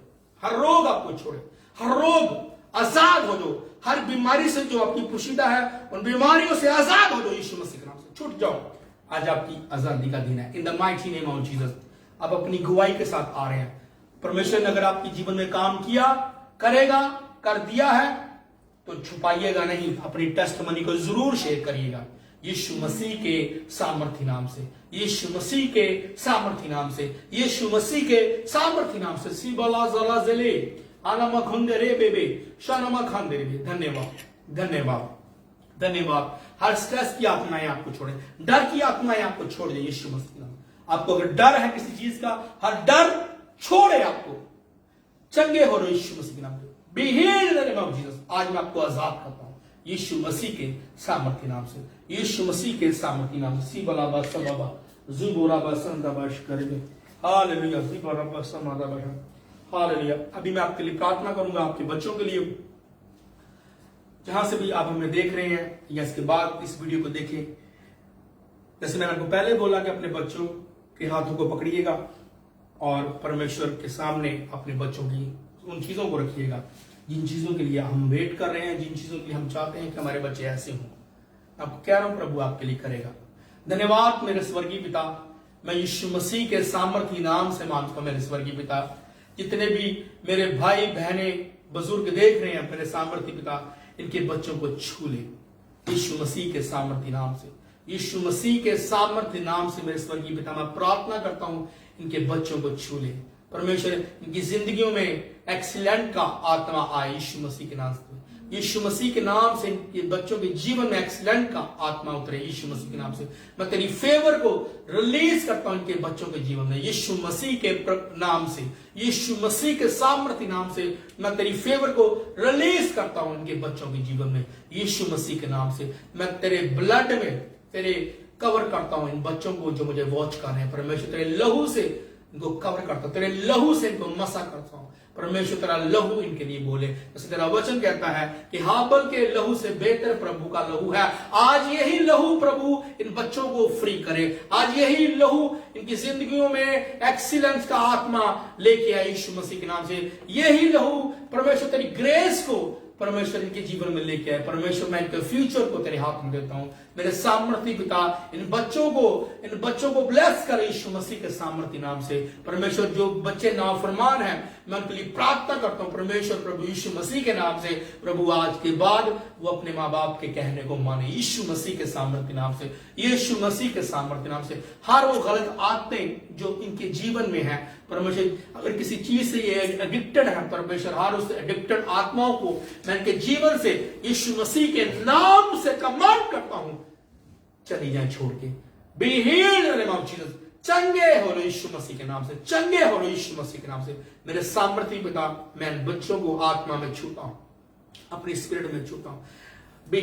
D: हर रोग आपको छोड़े, हर रोग आजाद हो जाओ, हर बीमारी से जो आपकी पोशीदा है उन बीमारियों से आजाद हो जाओ यीशु मसीह के नाम से, छूट जाओ। आज आपकी आजादी का दिन है, in the mighty name of Jesus. आप अपनी गवाही के साथ आ रहे हैं। परमेश्वर ने अगर आपके जीवन में काम किया, करेगा, कर दिया है तो छुपाइएगा नहीं, अपनी टेस्टमनी को जरूर शेयर करिएगा यीशु मसीह के सामर्थी नाम से, यीशु मसीह के सामर्थी नाम से, यीशु मसीह के सामर्थी नाम से। सीबला जला जले आनमा खुंदे रे बेबे शानमा खांदे रे। धन्यवाद, धन्यवाद, धन्यवाद। हर स्ट्रेस की आत्माएं आपको छोड़े, डर की आत्माएं आपको छोड़ दे यीशु मसीह नाम। आपको अगर डर है किसी चीज का, हर डर छोड़े, आपको चंगे हो रहे यीशु मसीह के नाम से। B healed in the name of Jesus. आज मैं आपको आजाद करता हूं यीशु मसीह के सामर्थी नाम से, यीशु मसीह के सामर्थी नाम से। सीबला बस बाबा जुबोरा बसंदा बश करेंगे। हालेलुया, सीबला बस समादा बश। हालेलुया। अभी मैं आपके लिए प्रार्थना करूंगा, आपके बच्चों के लिए, जहां से भी आप हमें देख रहे हैं या इसके बाद इस वीडियो को देखें। जैसे मैंने आपको पहले बोला कि अपने बच्चों के हाथों को पकड़िएगा और परमेश्वर के सामने अपने बच्चों की उन चीजों को रखिएगा जिन चीजों के लिए हम वेट कर रहे हैं, जिन चीजों के लिए हम चाहते हैं कि हमारे बच्चे ऐसे हों। आपको कह रहा हूं प्रभु आपके लिए करेगा। धन्यवाद मेरे स्वर्गीय पिता, मैं यीशु मसीह के सामर्थी नाम से मांगता हूं मेरे स्वर्गीय पिता। जितने भी मेरे भाई बहने बुजुर्ग देख रहे हैं मेरे सामर्थी पिता, इनके बच्चों को छू ले यीशु मसीह के सामर्थी नाम से, यीशु मसीह के सामर्थ्य नाम से। मेरे स्वर्गीय पिता मैं प्रार्थना करता हूं इनके बच्चों को छू ले परमेश्वर, इनकी जिंदगियों में एक्सीलेंट का आत्मा आए यीशु मसीह के नाम से। यीशु मसीह के नाम से इनके बच्चों के जीवन में एक्सीलेंट का आत्मा उतरे यीशु मसीह के नाम से। मैं तेरी फेवर को रिलीज करता हूं इनके बच्चों के जीवन में यीशु मसीह के नाम से, यीशु मसीह के सामर्थ्य नाम से। मैं तेरी फेवर को रिलीज करता हूं इनके बच्चों के जीवन में यीशु मसीह के नाम से। मैं तेरे ब्लड में तेरे कवर करता हूं इन बच्चों को जो मुझे वॉच कर रहे हैं परमेश्वर। तेरे लहू से इनको कवर करता हूं, तेरे लहू से इनको मसा करता हूं परमेश्वर। तेरा लहू इनके लिए बोले, जैसे तेरा वचन कहता है कि हाबल के लहू से बेहतर प्रभु का लहू है। आज यही लहू प्रभु इन बच्चों को फ्री करे, आज यही लहू इनकी जिंदगियों में एक्सीलेंस का आत्मा लेके आए यीशु मसीह के नाम से। यही लहू परमेश्वर तेरी ग्रेस को परमेश्वर इनके जीवन में लेके आए परमेश्वर। मैं इनके फ्यूचर को तेरे हाथ में देता हूं मेरे सामर्थी पिता। इन बच्चों को ब्लेस कर यीशु मसीह के सामर्थी नाम से परमेश्वर। जो बच्चे नाफरमान हैं मैं उनके लिए प्रार्थना करता हूं परमेश्वर प्रभु यीशु मसीह के नाम से। प्रभु आज के बाद वो अपने माँ बाप के कहने को माने यीशु मसीह के सामर्थी नाम से, यीशु मसीह के सामर्थी नाम से। हर वो गलत आदतें जो इनके जीवन में है परमेश्वर, अगर किसी चीज से ये एडिक्टेड है परमेश्वर, हर उस एडिक्टेड आत्माओं को मैं इनके जीवन से यीशु मसीह के नाम से कमांड करता हूं चली जाए छोड़ के। Be healed in the name of Jesus. चंगे हो लो यीशु मसीह के नाम से, चंगे हो लो यीशु मसीह के नाम से। मेरे सामर्थ्य पिता, मैं इन बच्चों को आत्मा में छूता हूं, अपनी स्पिरिट में छूता हूं। Be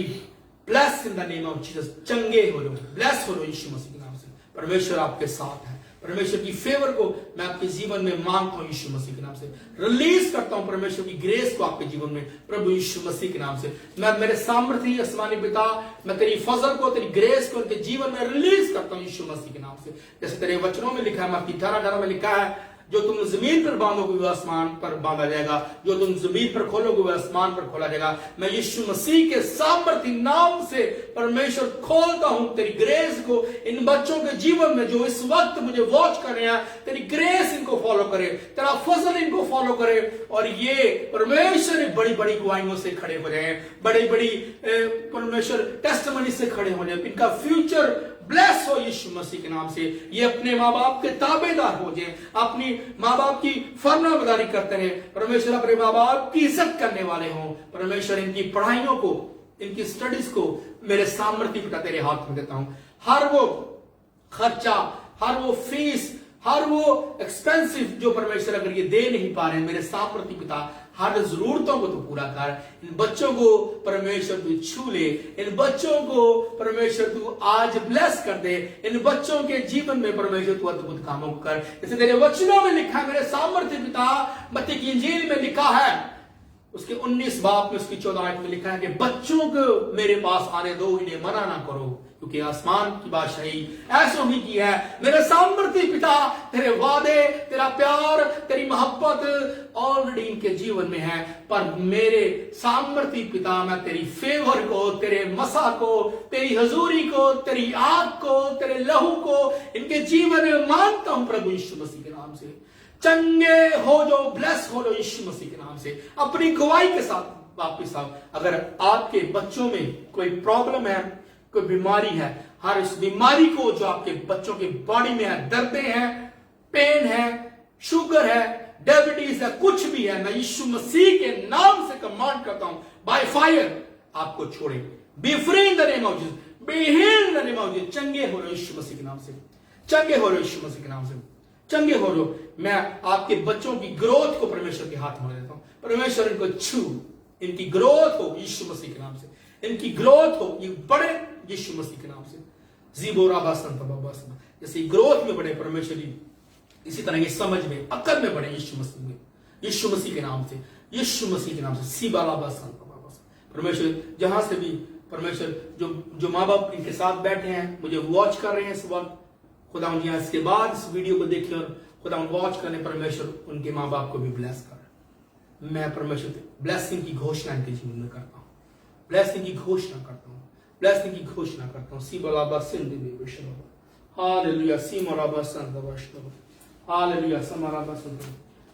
D: bless in the name of Jesus, चंगे हो लो, ब्लेस हो लो यीशु मसीह के नाम से। परमेश्वर आपके साथ है, परमेश्वर की फेवर को मैं आपके जीवन में मांगता हूं यीशु मसीह के नाम से। रिलीज करता हूं परमेश्वर की ग्रेस को आपके जीवन में प्रभु यीशु मसीह के नाम से। मैं मेरे सामर्थ्य आसमानी पिता, मैं तेरी फजल को, तेरी ग्रेस को उनके जीवन में रिलीज करता हूं यीशु मसीह के नाम से। जैसे तेरे वचनों में लिखा है, मत्ती 18:18 में लिखा है, जो तुम जमीन पर बांधोगे वह आसमान पर बांधा जाएगा, जो तुम जमीन पर खोलोगे वह आसमान पर खोला जाएगा। मैं यीशु मसीह के सामर्थ्य नाम से परमेश्वर खोलता हूं तेरी ग्रेस को इन बच्चों के जीवन में, जो इस वक्त मुझे वॉच कर रहे हैं। तेरी ग्रेस इनको फॉलो करे, तेरा फजल इनको फॉलो करे, और ये परमेश्वर बड़ी बड़ी गवाहियों से खड़े हो जाए, बड़ी बड़ी परमेश्वर टेस्टमनी से खड़े हो जाए। इनका फ्यूचर ब्लेस हो यीशु मसीह के नाम से। ये अपने माँ बाप के ताबेदार हो जाए, अपनी माँ बाप की फरमाबरदारी करते रहे। परमेश्वर अपने माँ बाप की इज्जत करने वाले हों। परमेश्वर इनकी पढ़ाइयों को, इनकी स्टडीज को मेरे सामर्थ्य पिता तेरे हाथ में देता हूं। हर वो खर्चा, हर वो फीस, हर वो एक्सपेंसिव जो परमेश्वर अगर ये दे नहीं पा रहे हैं, मेरे सामर्थ्य पिता हर जरूरतों को तो पूरा कर। इन बच्चों को परमेश्वर तू छू ले, इन बच्चों को परमेश्वर तू आज ब्लेस कर दे, इन बच्चों के जीवन में परमेश्वर तू अद्भुत कामों को कर। जैसे तेरे वचनों में लिखा है मेरे सामर्थ्य पिता, मत्ती की इंजील में लिखा है, उसके 19 बाब में उसकी 14 आयत में लिखा है कि बच्चों को मेरे पास आने दो, इन्हें मना ना करो, क्योंकि आसमान की बादशाही ऐसो ही की है। मेरे सामर्थ्य पिता, तेरे वादे, तेरा प्यार, तेरी मोहब्बत ऑलरेडी इनके जीवन में है। पर मेरे सामर्थ्य पिता, मैं तेरी फेवर को, तेरे मसा को, तेरी हजूरी को, तेरी आग को, तेरे लहू को इनके जीवन में मांगता हूं प्रभु यीशु मसीह के नाम से। चंगे हो जो, ब्लेस हो लो यीशु मसीह के नाम से। अपनी गवाही के साथ वापिस आओ। अगर आपके बच्चों में कोई प्रॉब्लम है, कोई बीमारी है, हर उस बीमारी को जो आपके बच्चों के बॉडी में है, दर्दें हैं, पेन है, शुगर है, डायबिटीज है, कुछ भी है, मैं यीशु मसीह के नाम से कमांड करता हूं, बाय फायर आपको छोड़े। Be free in the name of Jesus, be healed in the name of Jesus. चंगे हो लो यीशु मसीह के नाम से, चंगे हो लो यीशु मसीह के नाम से, चंगे हो लो। मैं आपके बच्चों की ग्रोथ को परमेश्वर के हाथ में देता हूं। परमेश्वर इनको छू, इनकी ग्रोथ हो यीशु मसीह के नाम से, इनकी ग्रोथ हो, ये बड़े यीशु मसीह के नाम से। जैसे ग्रोथ में बढ़े परमेश्वर, इसी तरह ये समझ में, अकल में बढ़े यीशु मसीह में, यीशु मसीह के नाम से, यीशु मसीह के नाम से। परमेश्वर जहां से भी परमेश्वर जो माँ बाप इनके साथ बैठे हैं, मुझे वॉच कर रहे हैं इस वक्त, खुदा उन्हें इसके बाद इस वीडियो को देखें और खुदा वॉच करने, परमेश्वर उनके माँ बाप को भी ब्लेस कर। मैं परमेश्वर ब्लेसिंग की घोषणा इनके जीवन में करता हूँ, ब्लेसिंग की घोषणा करता हूँ, ब्लेसिंग की घोषणा करता हूँ। सीबलाबा सिंध हालेलुया, सीमराबा संत वैष्णव, हालेलुया, समराबा संत,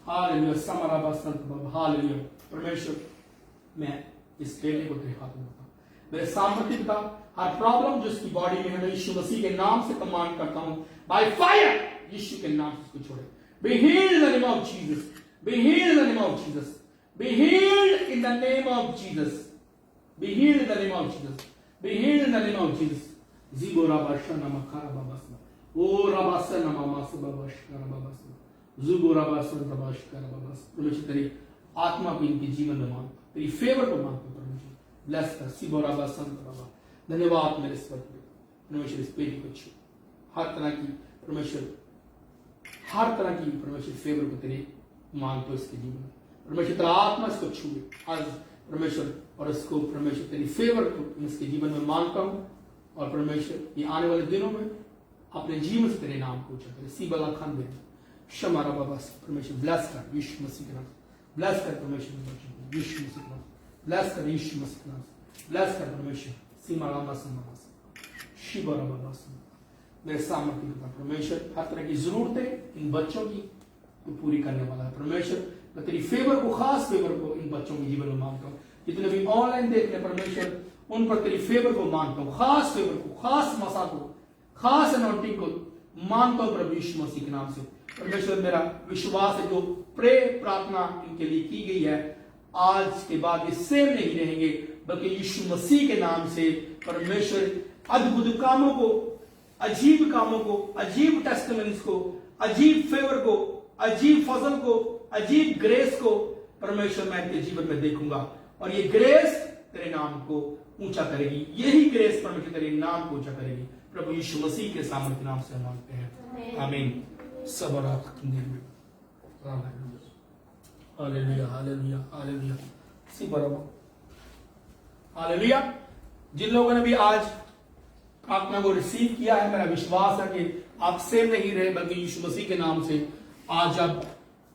D: हालेलुया, समराबा संत बाबा, हालेलुया। परमेश्वर मैं इस बेटे को तेरे हाथ में देता हूँ। मेरे सामर्थ्य पिता, हर प्रॉब्लम जो इसकी बॉडी में है, मैं यीशु मसीह के नाम से कमांड करता हूँ, बाय फायर यीशु के नाम से इसको छोड़े। Be healed in the name of Jesus, be healed in the name of Jesus, be healed in the name of Jesus, be healed in the name of Jesus, be healed in the name of Jesus. जीगो राबाशना मखारा बाबासना, ओ राबासना मामासबा बाशना बाबासना, जुगो राबासना बाशना बाबासना। परमेश्वर तेरी आत्मा को इनके जीवन में मांग, तेरी फेवर को मांगता हूं परमेश्वर, ब्लेस कर। सीबो राबासना बाबा, धन्यवाद मेरे स्वर्ग में परमेश्वर, इस बेटी को छू, हर तरह की परमेश्वर, हर तरह की परमेश्वर फेवर को तेरे मांगते हो इसके जीवन में। परमेश्वर तेरा आत्मा इसको छूए आज परमेश्वर, और इसको परमेश्वर तेरी फेवर को इसके जीवन में मांगता हूं। और परमेश्वर ये आने वाले दिनों में अपने जीवन से तेरे नाम को ऊंचा करे। सीबला खान दे शमारा बाबा, परमेश्वर ब्लेस कर यीशु मसीह के नाम, ब्लेस कर परमेश्वर यीशु मसीह के नाम, ब्लेस कर यीशु मसीह के नाम, ब्लेस कर परमेश्वर। सीमारामा समास शिवरा बाबा, मेरे सामर्थ्य पिता परमेश्वर, हर तरह की जरूरतें इन बच्चों की तो पूरी करने वाला है परमेश्वर। मैं तेरी फेवर को, खास फेवर को इन बच्चों के जीवन में मांगता हूँ। जितने भी ऑनलाइन देख रहे परमेश्वर, उन पर तेरी फेवर को मांगता हूँ, खास फेवर को, खास मसा को, खास अनॉइंटिंग को मांगता हूँ प्रभु यीशु मसीह के नाम से। परमेश्वर मेरा विश्वास है जो प्रार्थना इनके लिए की गई है, आज के बाद ये सेम नहीं रहेंगे, बल्कि यीशु मसीह के नाम से परमेश्वर अद्भुत कामों को अजीब कामों को, अजीब टेस्टिमनीज को, अजीब फेवर को, अजीब फजल को, अजीब ग्रेस को परमेश्वर मैं तेरे जीवन में देखूंगा। और ये ग्रेस तेरे नाम को ऊंचा करेगी, यही ग्रेस परमेश्वर तेरे नाम को ऊंचा करेगी। प्रभु यीशु मसीह के सामर्थ्य नाम से मांगते हैं, आमीन। सब और आप हालेलुया, हालेलुया, हालेलुया, सी बराबर, हालेलुया। जिन लोगों ने भी आज आत्मा को रिसीव किया है, मेरा विश्वास है कि आप सेम नहीं रहे, बल्कि यीशु मसीह के नाम से आज आप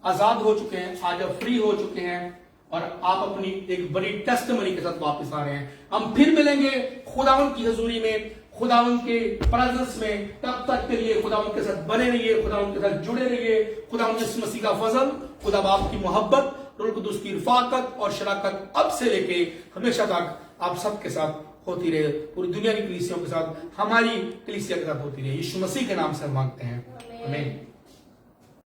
D: आजाद हो चुके हैं, आज आप फ्री हो चुके हैं और आप अपनी एक बड़ी टेस्टिमनी के साथ वापस आ रहे हैं। हम फिर मिलेंगे खुदावंद की हजूरी में, खुदावंद के प्रेजेंस में। तब तक के लिए खुदावंद के साथ बने रहिए, खुदावंद के साथ जुड़े रहिए। खुदावंद यीशु मसीह का फजल, खुदा बाप की मोहब्बत, रूह कुदूस की रफाकत और शराकत अब से लेके हमेशा तक आप सबके साथ होती रहे, पूरी दुनिया की कलीसियों के साथ, हमारी कलीसिया के साथ होती रहे। यीशु मसीह के नाम से हम मांगते हैं, आमीन।